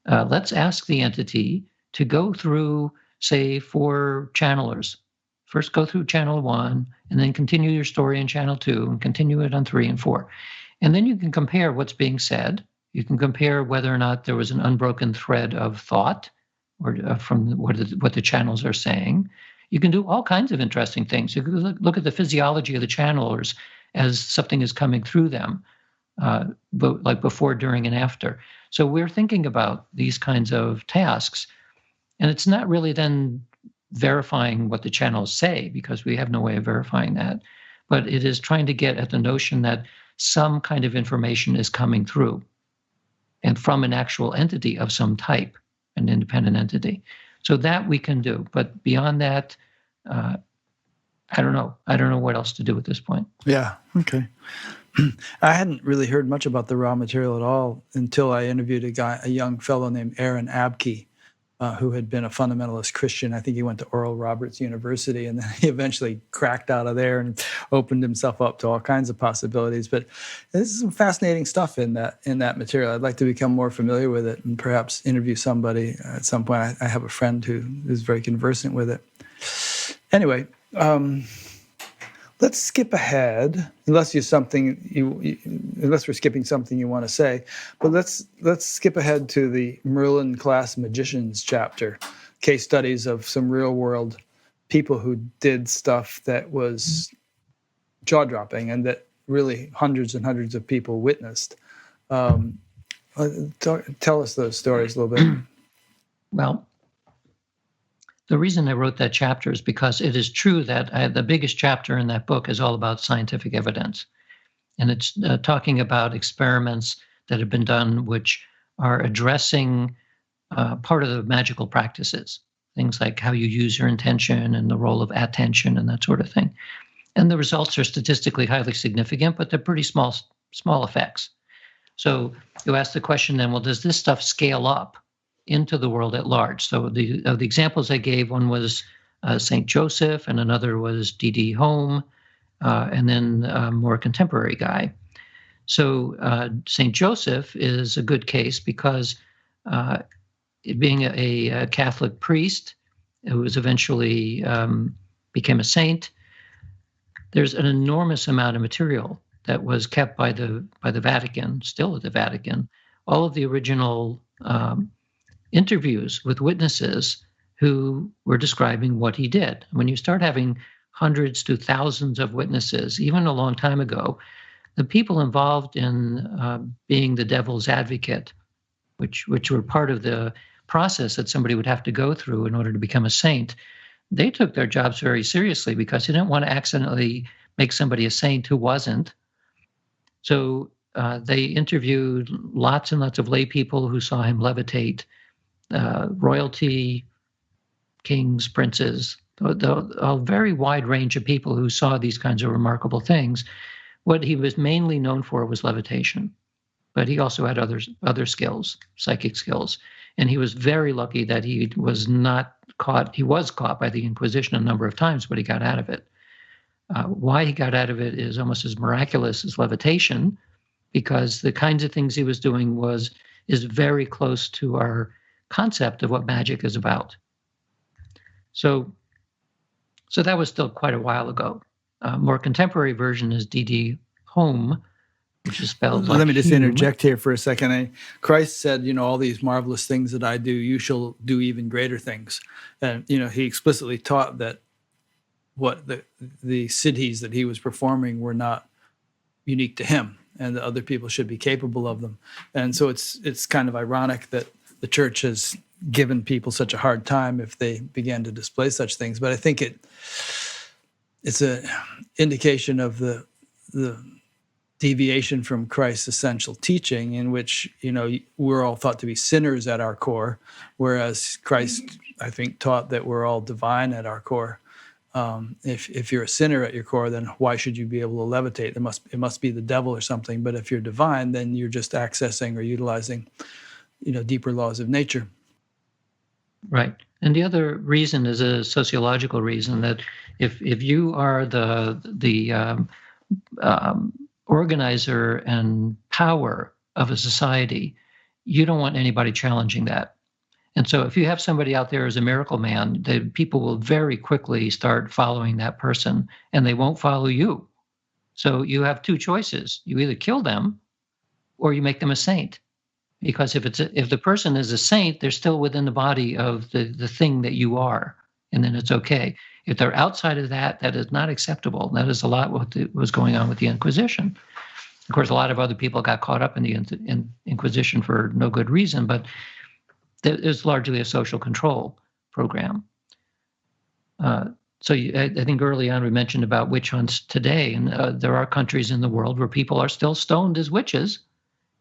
let's ask the entity to go through, say, 4 channelers. First go through channel 1, and then continue your story in channel 2, and continue it on 3 and 4. And then you can compare what's being said. You can compare whether or not there was an unbroken thread of thought, or from what the channels are saying. You can do all kinds of interesting things. You can look at the physiology of the channelers as something is coming through them, but like before, during, and after. So we're thinking about these kinds of tasks, and it's not really then verifying what the channels say, because we have no way of verifying that, but it is trying to get at the notion that some kind of information is coming through, and from an actual entity of some type, an independent entity. So that we can do, but beyond that, I don't know. I don't know what else to do at this point. Yeah, okay. I hadn't really heard much about the Ra material at all until I interviewed a young fellow named Aaron Abke, who had been a fundamentalist Christian. I think he went to Oral Roberts University, and then he eventually cracked out of there and opened himself up to all kinds of possibilities. But there's some fascinating stuff in that material. I'd like to become more familiar with it and perhaps interview somebody at some point. I have a friend who is very conversant with it. Anyway, let's skip ahead, unless we're skipping something you want to say. But let's skip ahead to the Merlin Class Magicians chapter, case studies of some real world people who did stuff that was jaw dropping and that really hundreds and hundreds of people witnessed. Tell us those stories a little bit. Well, the reason I wrote that chapter is because it is true that the biggest chapter in that book is all about scientific evidence. And it's talking about experiments that have been done which are addressing part of the magical practices, things like how you use your intention and the role of attention and that sort of thing. And the results are statistically highly significant, but they're pretty small effects. So you ask the question then, well, does this stuff scale up into the world at large? So the examples I gave, one was St. Joseph, and another was D.D. Home, and then a more contemporary guy. So St. Joseph is a good case because being a Catholic priest who was eventually became a saint, there's an enormous amount of material that was kept by the Vatican, still at the Vatican. All of the original interviews with witnesses who were describing what he did. When you start having hundreds to thousands of witnesses, even a long time ago, the people involved in being the devil's advocate, which were part of the process that somebody would have to go through in order to become a saint, they took their jobs very seriously because they didn't want to accidentally make somebody a saint who wasn't. So They interviewed lots and lots of lay people who saw him levitate, royalty, kings, princes, a very wide range of people who saw these kinds of remarkable things. What he was mainly known for was levitation, but he also had other skills, psychic skills. And he was very lucky that he was not caught. He was caught by the Inquisition a number of times, but he got out of it. Why he got out of it is almost as miraculous as levitation, because the kinds of things he was doing is very close to our concept of what magic is about. So that was still quite a while ago. More contemporary version is D.D. Home, which is spelled like Let me just Hume. interject here for a second. Christ said, all these marvelous things that I do, you shall do even greater things. And, he explicitly taught that what the siddhis that he was performing were not unique to him, and that other people should be capable of them. And so it's kind of ironic that the church has given people such a hard time if they began to display such things. But I think it's an indication of the deviation from Christ's essential teaching, in which we're all thought to be sinners at our core, whereas Christ, I think, taught that we're all divine at our core. If you're a sinner at your core, then why should you be able to levitate? It must be the devil or something. But if you're divine, then you're just accessing or utilizing, deeper laws of nature. Right. And the other reason is a sociological reason, that if you are the organizer and power of a society, you don't want anybody challenging that. And so if you have somebody out there as a miracle man, the people will very quickly start following that person, and they won't follow you. So you have two choices. You either kill them or you make them a saint. Because if the person is a saint, they're still within the body of the thing that you are, and then it's okay. If they're outside of that, that is not acceptable. That is a lot what was going on with the Inquisition. Of course, a lot of other people got caught up in the Inquisition for no good reason, but it was largely a social control program. So I think early on we mentioned about witch hunts today, and there are countries in the world where people are still stoned as witches.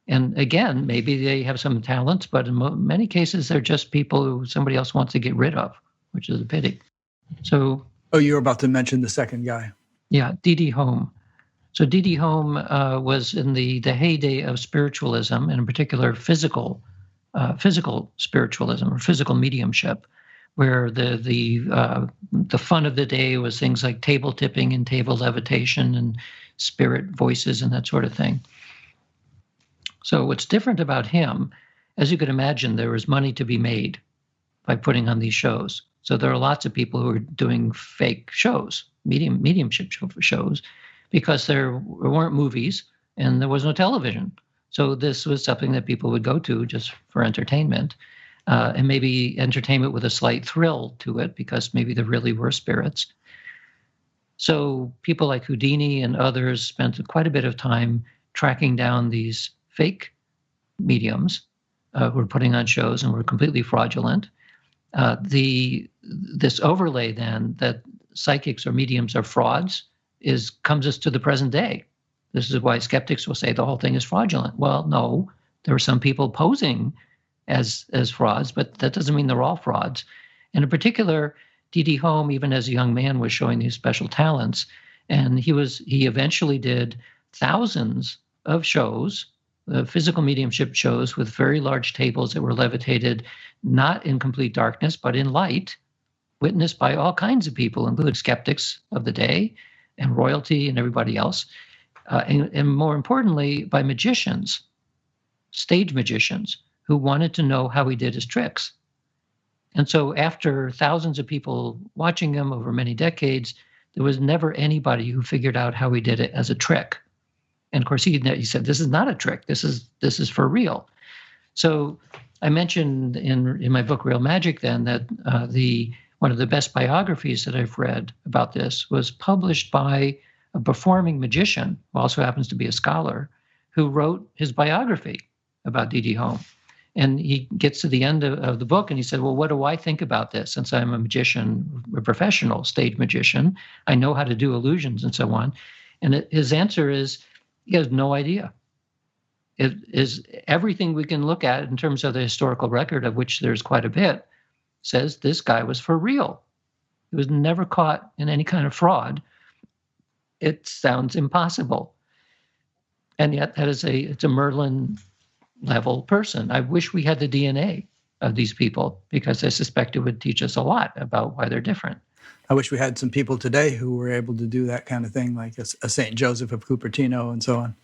And again, maybe they have some talents, but in many cases, they're just people who somebody else wants to get rid of, which is a pity. So, you were about to mention the second guy. Yeah, D.D. Home. So D.D. Home was in the heyday of spiritualism, and in particular physical spiritualism or physical mediumship, where the fun of the day was things like table tipping and table levitation and spirit voices and that sort of thing. So what's different about him, as you could imagine, there was money to be made by putting on these shows. So there are lots of people who are doing fake shows, mediumship shows, because there weren't movies and there was no television. So this was something that people would go to just for entertainment, and maybe entertainment with a slight thrill to it, because maybe there really were spirits. So people like Houdini and others spent quite a bit of time tracking down these fake mediums who were putting on shows and were completely fraudulent. This overlay then that psychics or mediums are frauds comes us to the present day. This is why skeptics will say the whole thing is fraudulent. Well, no, there are some people posing as frauds, but that doesn't mean they're all frauds. And in particular, D.D. Home, even as a young man, was showing these special talents, and he eventually did thousands of shows, physical mediumship shows with very large tables that were levitated, not in complete darkness, but in light, witnessed by all kinds of people, including skeptics of the day and royalty and everybody else. And more importantly, by magicians, stage magicians, who wanted to know how he did his tricks. And so after thousands of people watching him over many decades, there was never anybody who figured out how he did it as a trick. And of course, he said, this is not a trick. This is for real. So I mentioned in my book, Real Magic, then, that one of the best biographies that I've read about this was published by a performing magician, who also happens to be a scholar, who wrote his biography about D.D. Home. And he gets to the end of the book and he said, well, what do I think about this? Since I'm a magician, a professional stage magician, I know how to do illusions and so on. And his answer is, he has no idea. It is everything we can look at in terms of the historical record, of which there's quite a bit, says this guy was for real. He was never caught in any kind of fraud. It sounds impossible. And yet it's a Merlin level person. I wish we had the DNA of these people, because I suspect it would teach us a lot about why they're different. I wish we had some people today who were able to do that kind of thing, like a St. Joseph of Cupertino and so on.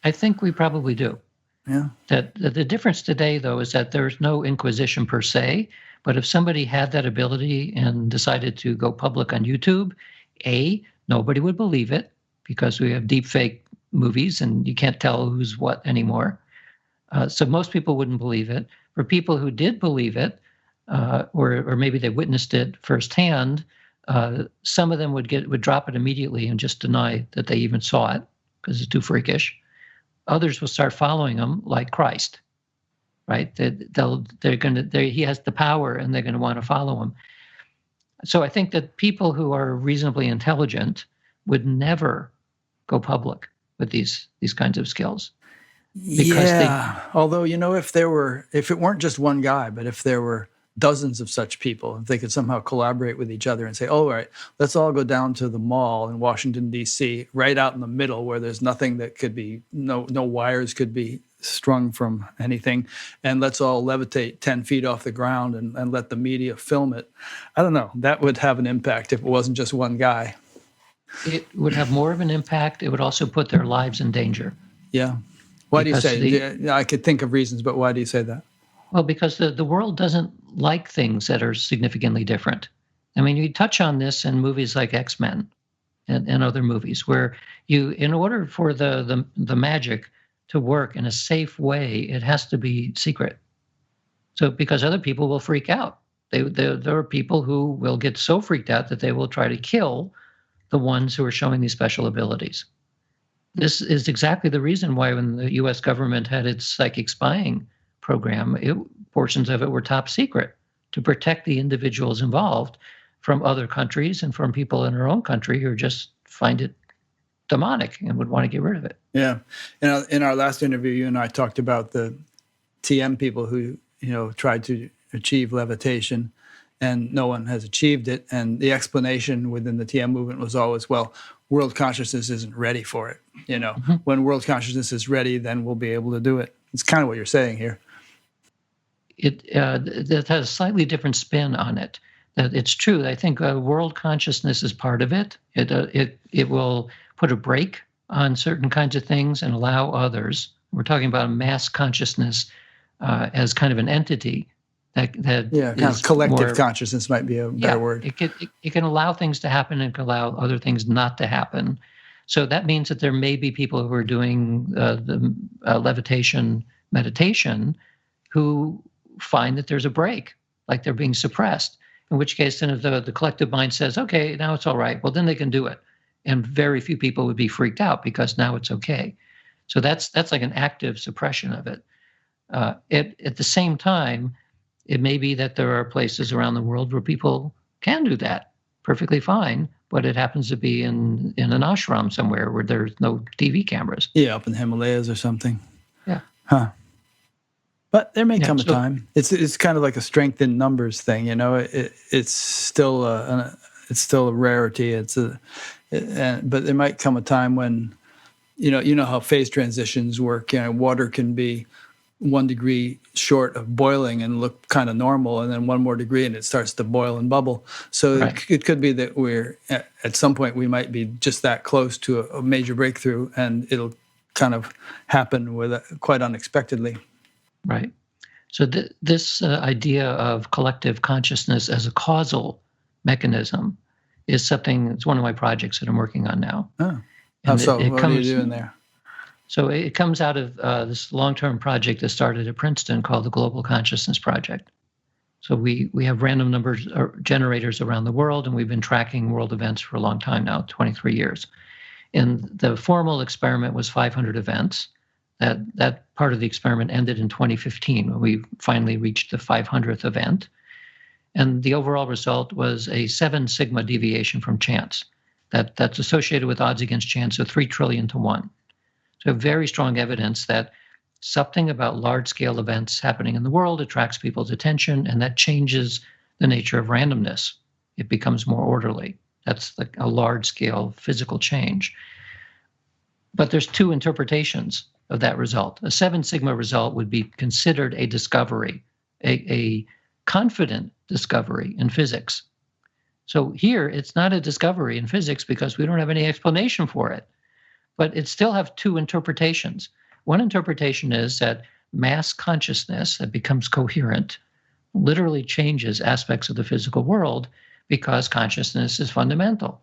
I think we probably do. Yeah. That the difference today, though, is that there's no Inquisition per se, but if somebody had that ability and decided to go public on YouTube, nobody would believe it, because we have deep fake movies and you can't tell who's what anymore. So most people wouldn't believe it. For people who did believe it, or maybe they witnessed it firsthand, some of them would drop it immediately and just deny that they even saw it because it's too freakish. Others will start following him like Christ, right? He has the power and they're going to want to follow him. So I think that people who are reasonably intelligent would never go public with these kinds of skills. Although, if it weren't just one guy, but if there were dozens of such people, if they could somehow collaborate with each other and say, all right, let's all go down to the mall in Washington, D.C., right out in the middle where there's nothing that could be, no wires could be strung from anything, and let's all levitate 10 feet off the ground and let the media film it. I don't know. That would have an impact if it wasn't just one guy. It would have more of an impact. It would also put their lives in danger. Yeah. Why do you say? I could think of reasons, but why do you say that? Well, because the world doesn't like things that are significantly different. I mean, you touch on this in movies like X-Men and other movies, where in order for the magic to work in a safe way, it has to be secret. So because other people will freak out. There are people who will get so freaked out that they will try to kill the ones who are showing these special abilities. This is exactly the reason why when the U.S. government had its psychic spying program, portions of it were top secret to protect the individuals involved from other countries and from people in our own country who just find it demonic and would want to get rid of it. Yeah. In our last interview, you and I talked about the TM people who, tried to achieve levitation and no one has achieved it. And the explanation within the TM movement was always, well, world consciousness isn't ready for it. Mm-hmm. When world consciousness is ready, then we'll be able to do it. It's kind of what you're saying here. That has a slightly different spin on it. That it's true. I think world consciousness is part of it. It will put a brake on certain kinds of things and allow others. We're talking about mass consciousness as kind of an entity that kind of collective consciousness might be a better word. It can allow things to happen and can allow other things not to happen. So that means that there may be people who are doing the levitation meditation who find that there's a break, like they're being suppressed, in which case then if the collective mind says, okay, now it's all right, well, then they can do it. And very few people would be freaked out because now it's okay. So that's like an active suppression of it. At the same time, it may be that there are places around the world where people can do that perfectly fine, but it happens to be in an ashram somewhere where there's no TV cameras. Yeah, up in the Himalayas or something. Yeah. Huh. But there may come a time. It's kind of like a strength in numbers thing, It's still a rarity. But there might come a time when, you know how phase transitions work. Water can be 1 degree short of boiling and look kind of normal, and then 1 more degree and it starts to boil and bubble. So right. It could be that we're at some point we might be just that close to a major breakthrough, and it'll kind of happen quite unexpectedly. Right. So this idea of collective consciousness as a causal mechanism is something. It's one of my projects that I'm working on now. Oh, what are you doing there? So it comes out of this long-term project that started at Princeton called the Global Consciousness Project. So we have random numbers generators around the world, and we've been tracking world events for a long time now, 23 years. And the formal experiment was 500 events. That part of the experiment ended in 2015 when we finally reached the 500th event. And the overall result was a 7 sigma deviation from chance. That's associated with odds against chance of 3 trillion to 1. So very strong evidence that something about large-scale events happening in the world attracts people's attention, and that changes the nature of randomness. It becomes more orderly. That's like a large-scale physical change. But there's two interpretations of that result. A 7 sigma result would be considered a discovery, a confident discovery in physics. So here, it's not a discovery in physics because we don't have any explanation for it. But it still have two interpretations. One interpretation is that mass consciousness that becomes coherent literally changes aspects of the physical world because consciousness is fundamental.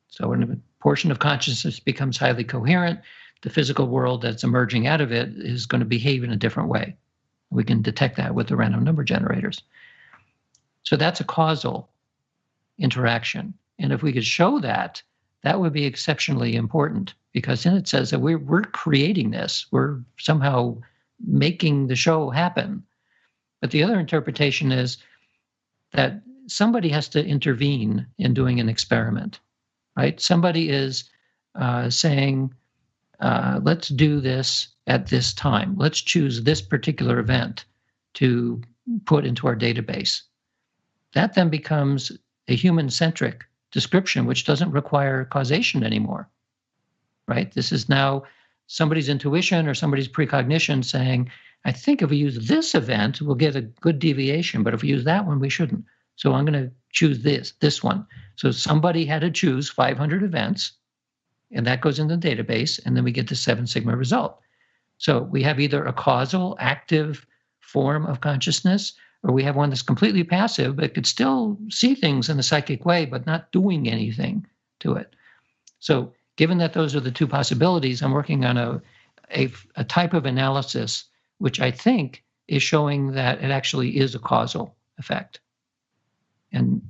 So when a portion of consciousness becomes highly coherent, the physical world that's emerging out of it is going to behave in a different way. We can detect that with the random number generators. So that's a causal interaction. And if we could show that, that would be exceptionally important because then it says that we're creating this. We're somehow making the show happen. But the other interpretation is that somebody has to intervene in doing an experiment, right? Somebody is saying, let's do this at this time. Let's choose this particular event to put into our database. That then becomes a human-centric description, which doesn't require causation anymore, right? This is now somebody's intuition or somebody's precognition saying, I think if we use this event, we'll get a good deviation, but if we use that one, we shouldn't. So I'm going to choose this one. So somebody had to choose 500 events, and that goes in the database, and then we get the 7 sigma result. So we have either a causal, active form of consciousness, or we have one that's completely passive, but could still see things in a psychic way, but not doing anything to it. So given that those are the two possibilities, I'm working on a type of analysis, which I think is showing that it actually is a causal effect. And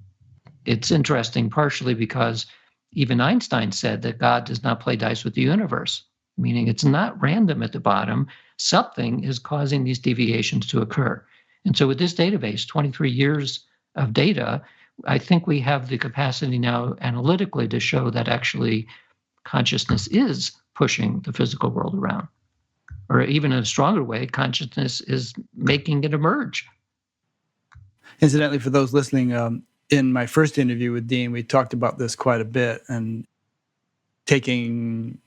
it's interesting partially because even Einstein said that God does not play dice with the universe, meaning it's not random at the bottom. Something is causing these deviations to occur. And so with this database, 23 years of data, I think we have the capacity now analytically to show that actually consciousness is pushing the physical world around. Or even in a stronger way, consciousness is making it emerge. Incidentally, for those listening, in my first interview with Dean, we talked about this quite a bit, and taking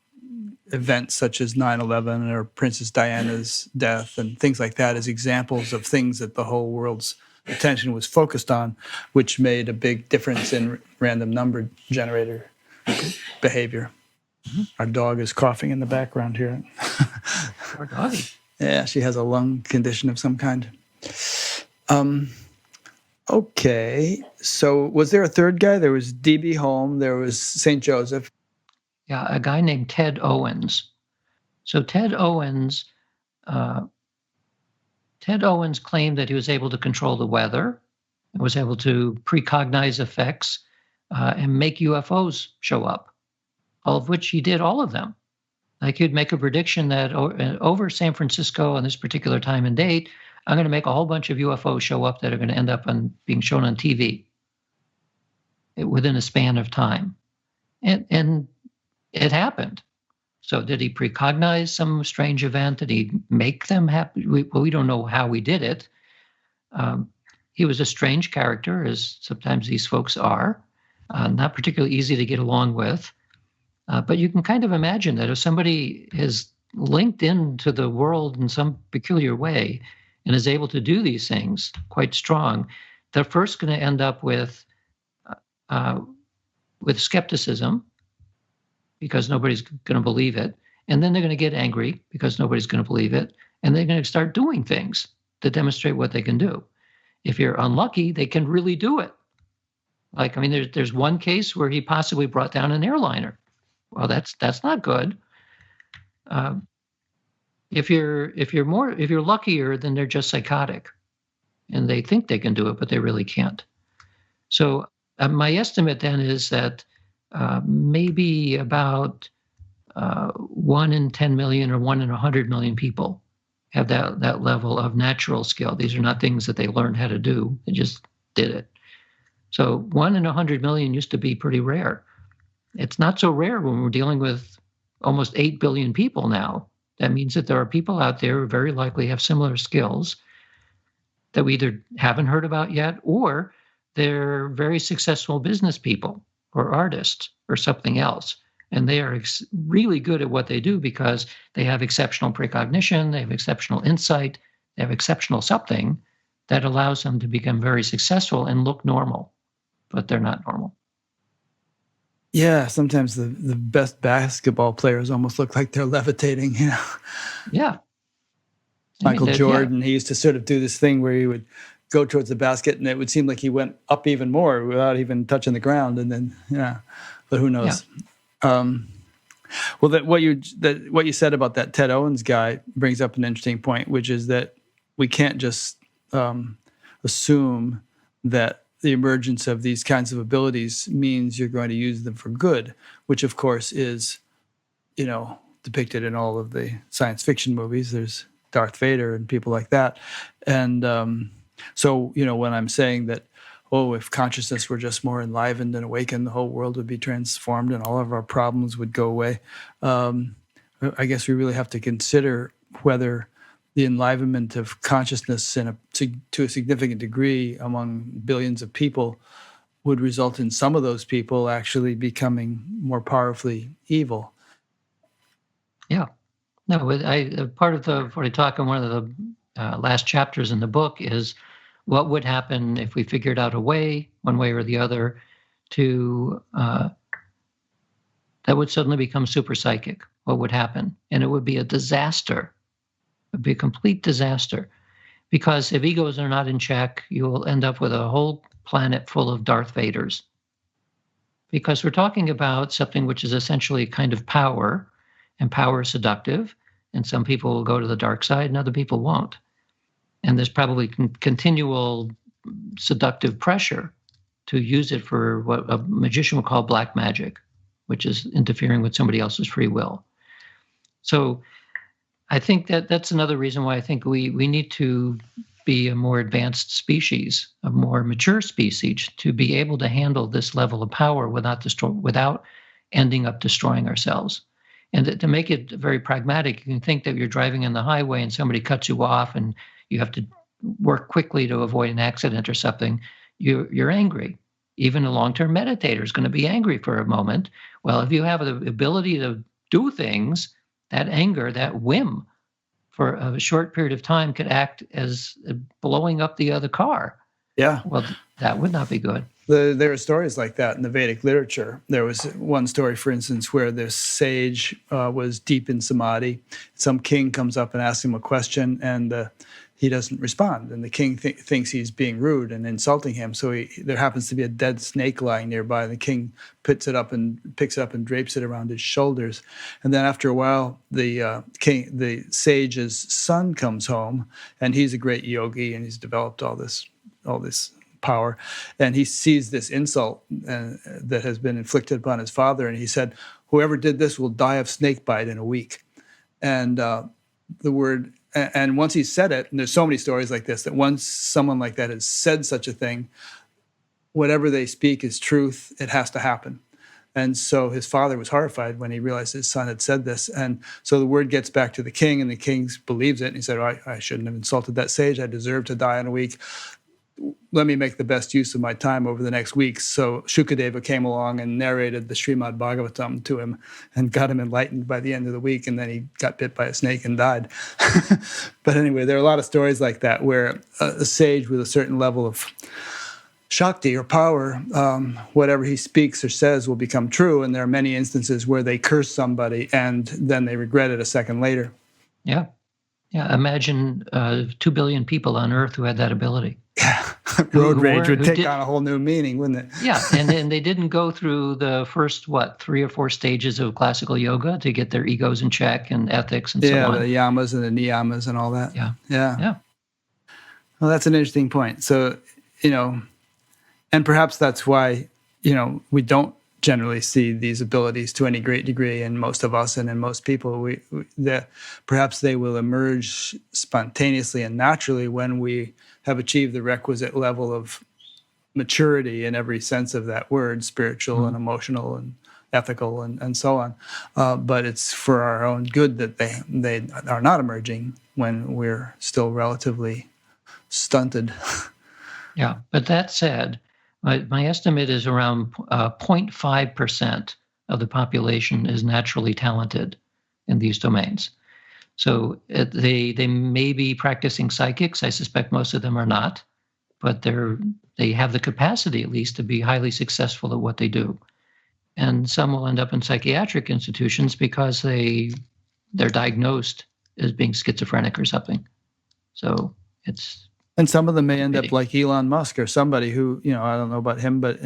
events such as 9/11 or Princess Diana's death and things like that as examples of things that the whole world's attention was focused on, which made a big difference in random number generator behavior. Mm-hmm. Our dog is coughing in the background here. Our doggy. Yeah, she has a lung condition of some kind. Okay, so was there a third guy? There was D.B. Holm, there was St. Joseph. Yeah, a guy named Ted Owens. So Ted Owens claimed that he was able to control the weather, and was able to precognize effects, and make UFOs show up, all of which he did all of them. Like he'd make a prediction that over San Francisco on this particular time and date, I'm going to make a whole bunch of UFOs show up that are going to end up being shown on TV within a span of time. And it happened. So did he precognize some strange event? Did he make them happen? We don't know how he did it. He was a strange character, as sometimes these folks are, not particularly easy to get along with. But you can kind of imagine that if somebody is linked into the world in some peculiar way and is able to do these things quite strong, they're first going to end up with skepticism, because nobody's going to believe it. And then they're going to get angry because nobody's going to believe it. And they're going to start doing things to demonstrate what they can do. If you're unlucky, they can really do it. Like, I mean, there's one case where he possibly brought down an airliner. Well, that's not good. If you're luckier, then they're just psychotic. And they think they can do it, but they really can't. So my estimate then is that maybe about 1 in 10 million or 1 in 100 million people have that level of natural skill. These are not things that they learned how to do. They just did it. So 1 in 100 million used to be pretty rare. It's not so rare when we're dealing with almost 8 billion people now That means that there are people out there who very likely have similar skills that we either haven't heard about yet, or they're very successful business people or artists or something else. And they are really good at what they do because they have exceptional precognition, they have exceptional insight, they have exceptional something that allows them to become very successful and look normal, but they're not normal. Yeah, sometimes the best basketball players almost look like they're levitating. Yeah. Michael Jordan, he used to sort of do this thing where he would go towards the basket and it would seem like he went up even more without even touching the ground. And then, but who knows? Yeah. Well, what you said about that Ted Owens guy brings up an interesting point, which is that we can't just assume that the emergence of these kinds of abilities means you're going to use them for good, which of course is, depicted in all of the science fiction movies. There's Darth Vader and people like that. And so, when I'm saying that, if consciousness were just more enlivened and awakened, the whole world would be transformed and all of our problems would go away. I guess we really have to consider whether the enlivenment of consciousness to a significant degree among billions of people would result in some of those people actually becoming more powerfully evil. Yeah. No, part of what I talk in one of the last chapters in the book is what would happen if we figured out a way, one way or the other, to that would suddenly become super psychic. What would happen? And it would be a disaster. It would be a complete disaster. Because if egos are not in check, you will end up with a whole planet full of Darth Vaders. Because we're talking about something which is essentially a kind of power, and power is seductive, and some people will go to the dark side and other people won't. And there's probably continual seductive pressure to use it for what a magician would call black magic, which is interfering with somebody else's free will. So I think that's another reason why I think we need to be a more advanced species, a more mature species, to be able to handle this level of power without ending up destroying ourselves. And to make it very pragmatic, you can think that you're driving on the highway and somebody cuts you off and you have to work quickly to avoid an accident or something. You're angry. Even a long-term meditator is going to be angry for a moment. Well, if you have the ability to do things, that anger, that whim, for a short period of time could act as blowing up the other car. Yeah. Well, that would not be good. There are stories like that in the Vedic literature. There was one story, for instance, where this sage was deep in samadhi. Some king comes up and asks him a question, and he doesn't respond. And the king thinks he's being rude and insulting him. So there happens to be a dead snake lying nearby. And the king picks it up and drapes it around his shoulders. And then after a while, the sage's son comes home, and he's a great yogi, and he's developed all this power, and he sees this insult that has been inflicted upon his father, and he said, "Whoever did this will die of snake bite in a week." And and once he said it, and there's so many stories like this, that once someone like that has said such a thing, whatever they speak is truth. It has to happen. And so his father was horrified when he realized his son had said this. And so the word gets back to the king, and the king believes it. And he said, I shouldn't have insulted that sage. I deserve to die in a week. Let me make the best use of my time over the next week. So Shukadeva came along and narrated the Srimad Bhagavatam to him and got him enlightened by the end of the week. And then he got bit by a snake and died. But anyway, there are a lot of stories like that where a sage with a certain level of Shakti or power, whatever he speaks or says will become true. And there are many instances where they curse somebody and then they regret it a second later. Yeah. Yeah. Imagine 2 billion people on Earth who had that ability. Road rage would take on a whole new meaning, wouldn't it? Yeah, and they didn't go through the first, 3 or 4 stages of classical yoga to get their egos in check and ethics and so on. Yeah, the yamas and the niyamas and all that. Yeah. Well, that's an interesting point. So, and perhaps that's why, we don't generally see these abilities to any great degree in most of us and in most people. Perhaps they will emerge spontaneously and naturally when we have achieved the requisite level of maturity in every sense of that word, spiritual and emotional and ethical and so on. But it's for our own good that they are not emerging when we're still relatively stunted. Yeah, but that said, my estimate is around 0.5% of the population is naturally talented in these domains. So they may be practicing psychics. I suspect most of them are not, but they have the capacity at least to be highly successful at what they do. And some will end up in psychiatric institutions because they're diagnosed as being schizophrenic or something. So it's. And some of them may end up like Elon Musk or somebody who, I don't know about him, but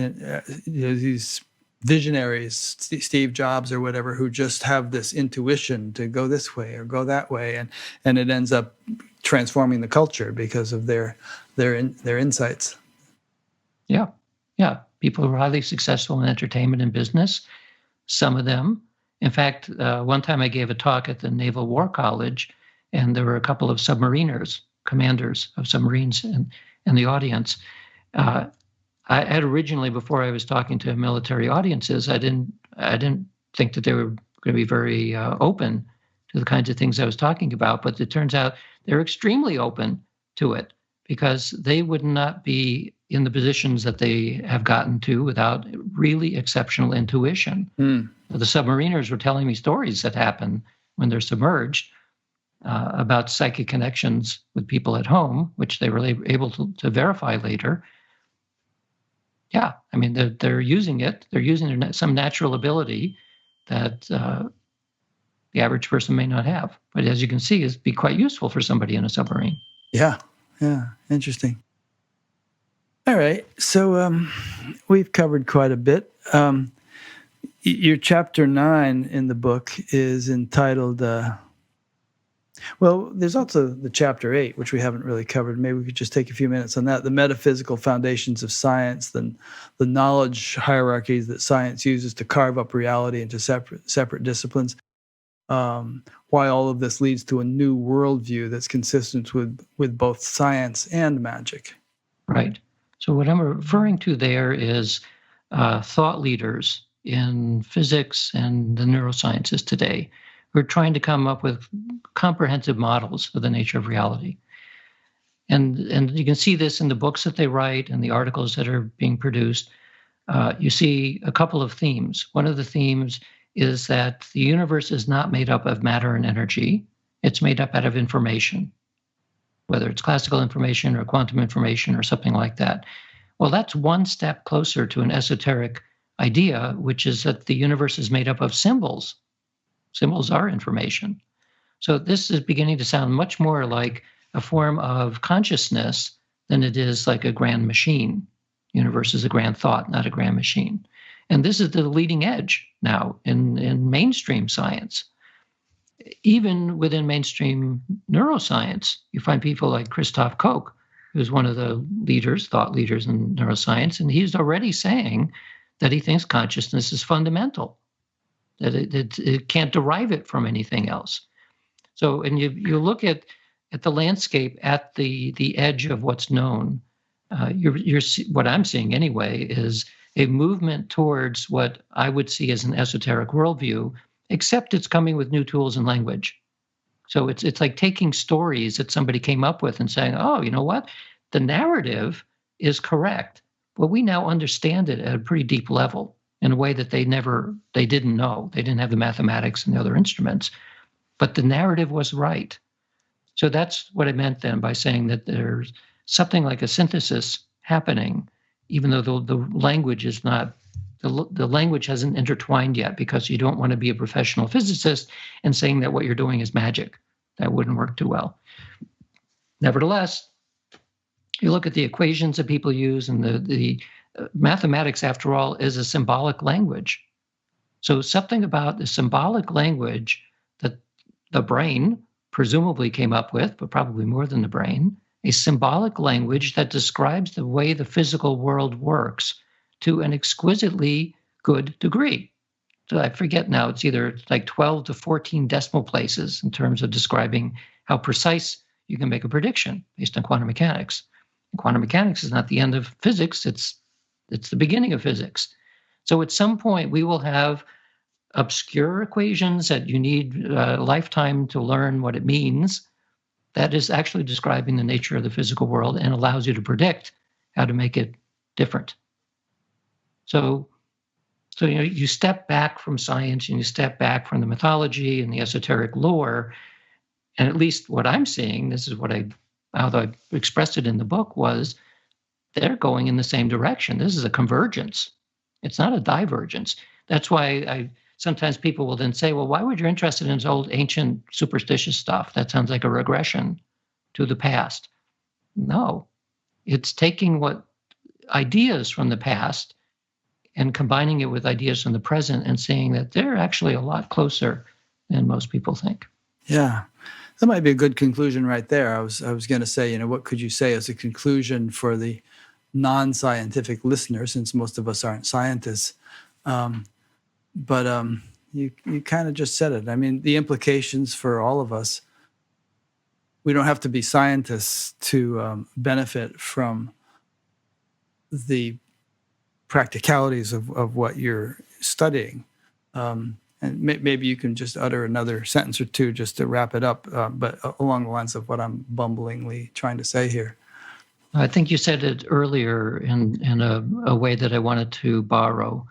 these visionaries, Steve Jobs or whatever, who just have this intuition to go this way or go that way, and it ends up transforming the culture because of their insights. Yeah. People who are highly successful in entertainment and business, some of them. In fact, one time I gave a talk at the Naval War College, and there were a couple of submariners, commanders of submarines in the audience. I had originally, before I was talking to military audiences, I didn't think that they were going to be very open to the kinds of things I was talking about, but it turns out they're extremely open to it because they would not be in the positions that they have gotten to without really exceptional intuition. The submariners were telling me stories that happen when they're submerged, about psychic connections with people at home, which they were able to verify later. Yeah, I mean, they're using it. They're using some natural ability that the average person may not have. But as you can see, it'd be quite useful for somebody in a submarine. Yeah, interesting. All right, so we've covered quite a bit. Your chapter 9 in the book is entitled... well, there's also the chapter 8, which we haven't really covered. Maybe we could just take a few minutes on that. The metaphysical foundations of science, the knowledge hierarchies that science uses to carve up reality into separate disciplines. Why all of this leads to a new worldview that's consistent with both science and magic. Right. So what I'm referring to there is thought leaders in physics and the neurosciences today. We're trying to come up with comprehensive models of the nature of reality. And you can see this in the books that they write and the articles that are being produced. You see a couple of themes. One of the themes is that the universe is not made up of matter and energy. It's made up out of information, whether it's classical information or quantum information or something like that. Well, that's one step closer to an esoteric idea, which is that the universe is made up of symbols. Symbols are information. So this is beginning to sound much more like a form of consciousness than it is like a grand machine. Universe is a grand thought, not a grand machine. And this is the leading edge now in mainstream science. Even within mainstream neuroscience, you find people like Christoph Koch, who's one of the thought leaders in neuroscience, and he's already saying that he thinks consciousness is fundamental, that it can't derive it from anything else. So, and you look at the landscape at the edge of what's known. You're what I'm seeing anyway is a movement towards what I would see as an esoteric worldview, except it's coming with new tools and language. So it's like taking stories that somebody came up with and saying, oh, you know what? The narrative is correct, but we now understand it at a pretty deep level in a way that they didn't know. They didn't have the mathematics and the other instruments, but the narrative was right. So that's what I meant then by saying that there's something like a synthesis happening, even though the language is not, the language hasn't intertwined yet, because you don't want to be a professional physicist and saying that what you're doing is magic. That wouldn't work too well. Nevertheless, you look at the equations that people use, and the mathematics, after all, is a symbolic language. So something about the symbolic language that the brain presumably came up with, but probably more than the brain, a symbolic language that describes the way the physical world works to an exquisitely good degree. So I forget now, it's either like 12 to 14 decimal places in terms of describing how precise you can make a prediction based on quantum mechanics. And quantum mechanics is not the end of physics, it's the beginning of physics. So at some point we will have obscure equations that you need a lifetime to learn what it means, that is actually describing the nature of the physical world and allows you to predict how to make it different. So you step back from science and you step back from the mythology and the esoteric lore, and at least what I'm seeing, this is how I expressed it in the book, was they're going in the same direction. This is a convergence. It's not a divergence. That's why sometimes people will then say, well, why would you interested in this old ancient superstitious stuff? That sounds like a regression to the past. No, it's taking what ideas from the past and combining it with ideas from the present and seeing that they're actually a lot closer than most people think. Yeah. That might be a good conclusion right there. I was going to say, what could you say as a conclusion for the non-scientific listener, since most of us aren't scientists? But you kind of just said it. I mean, the implications for all of us, we don't have to be scientists to benefit from the practicalities of what you're studying. And maybe you can just utter another sentence or two just to wrap it up, but along the lines of what I'm bumblingly trying to say here. I think you said it earlier in a way that I wanted to borrow,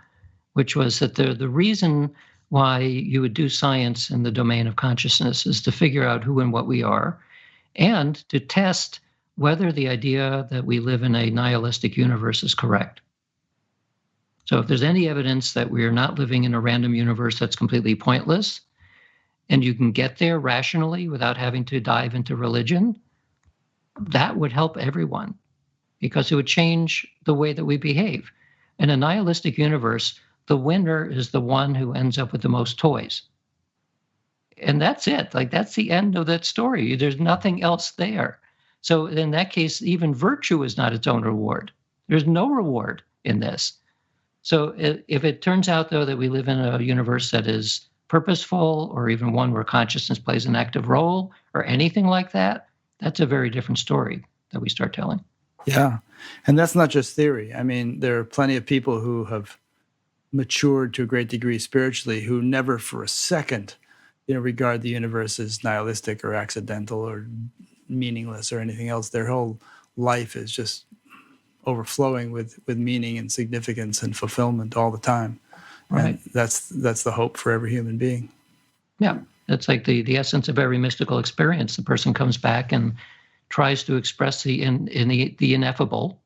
which was that the reason why you would do science in the domain of consciousness is to figure out who and what we are, and to test whether the idea that we live in a nihilistic universe is correct. So if there's any evidence that we are not living in a random universe that's completely pointless, and you can get there rationally without having to dive into religion, that would help everyone, because it would change the way that we behave. In a nihilistic universe, the winner is the one who ends up with the most toys. And that's it. Like, that's the end of that story. There's nothing else there. So in that case, even virtue is not its own reward. There's no reward in this. So if it turns out, though, that we live in a universe that is purposeful, or even one where consciousness plays an active role, or anything like that, that's a very different story that we start telling. Yeah. And that's not just theory. I mean, there are plenty of people who have matured to a great degree spiritually who never for a second, regard the universe as nihilistic or accidental or meaningless or anything else. Their whole life is just overflowing with meaning and significance and fulfillment all the time. Right. And that's the hope for every human being. Yeah. That's like the essence of every mystical experience. The person comes back and tries to express the ineffable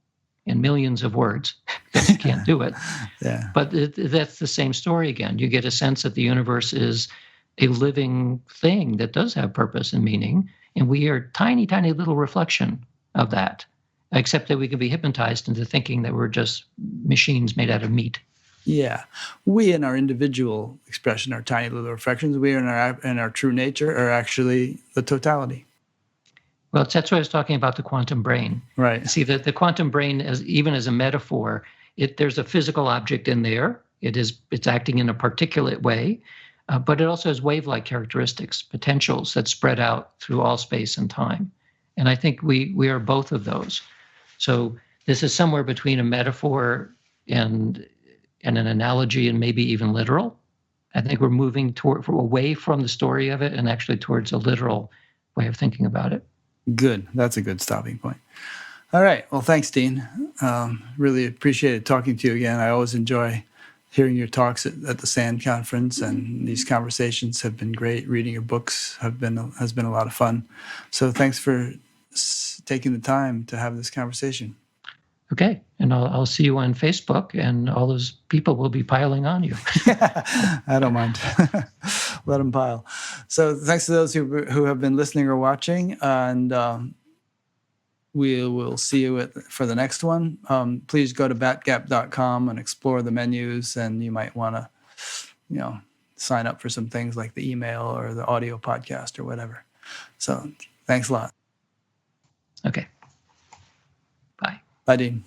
in millions of words, because you can't do it. Yeah. But that's the same story again. You get a sense that the universe is a living thing that does have purpose and meaning, and we are tiny, tiny little reflection of that, except that we can be hypnotized into thinking that we're just machines made out of meat. Yeah. We in our individual expression are tiny little reflections. We in our true nature are actually the totality. Well, that's what I was talking about, the quantum brain. Right. See, the quantum brain, even as a metaphor, there's a physical object in there. It's acting in a particulate way, but it also has wave-like characteristics, potentials that spread out through all space and time. And I think we are both of those. So this is somewhere between a metaphor and an analogy, and maybe even literal. I think we're moving away from the story of it and actually towards a literal way of thinking about it. Good. That's a good stopping point. All right. Well, thanks, Dean. Really appreciated talking to you again. I always enjoy hearing your talks at the SAND conference, and these conversations have been great. Reading your books has been a lot of fun. So thanks for taking the time to have this conversation. Okay. And I'll see you on Facebook, and all those people will be piling on you. I don't mind. Let them pile. So thanks to those who have been listening or watching, and we will see you for the next one. Please go to batgap.com and explore the menus, and you might want to, sign up for some things like the email or the audio podcast or whatever. So thanks a lot. Okay. Bye. Bye, Dean.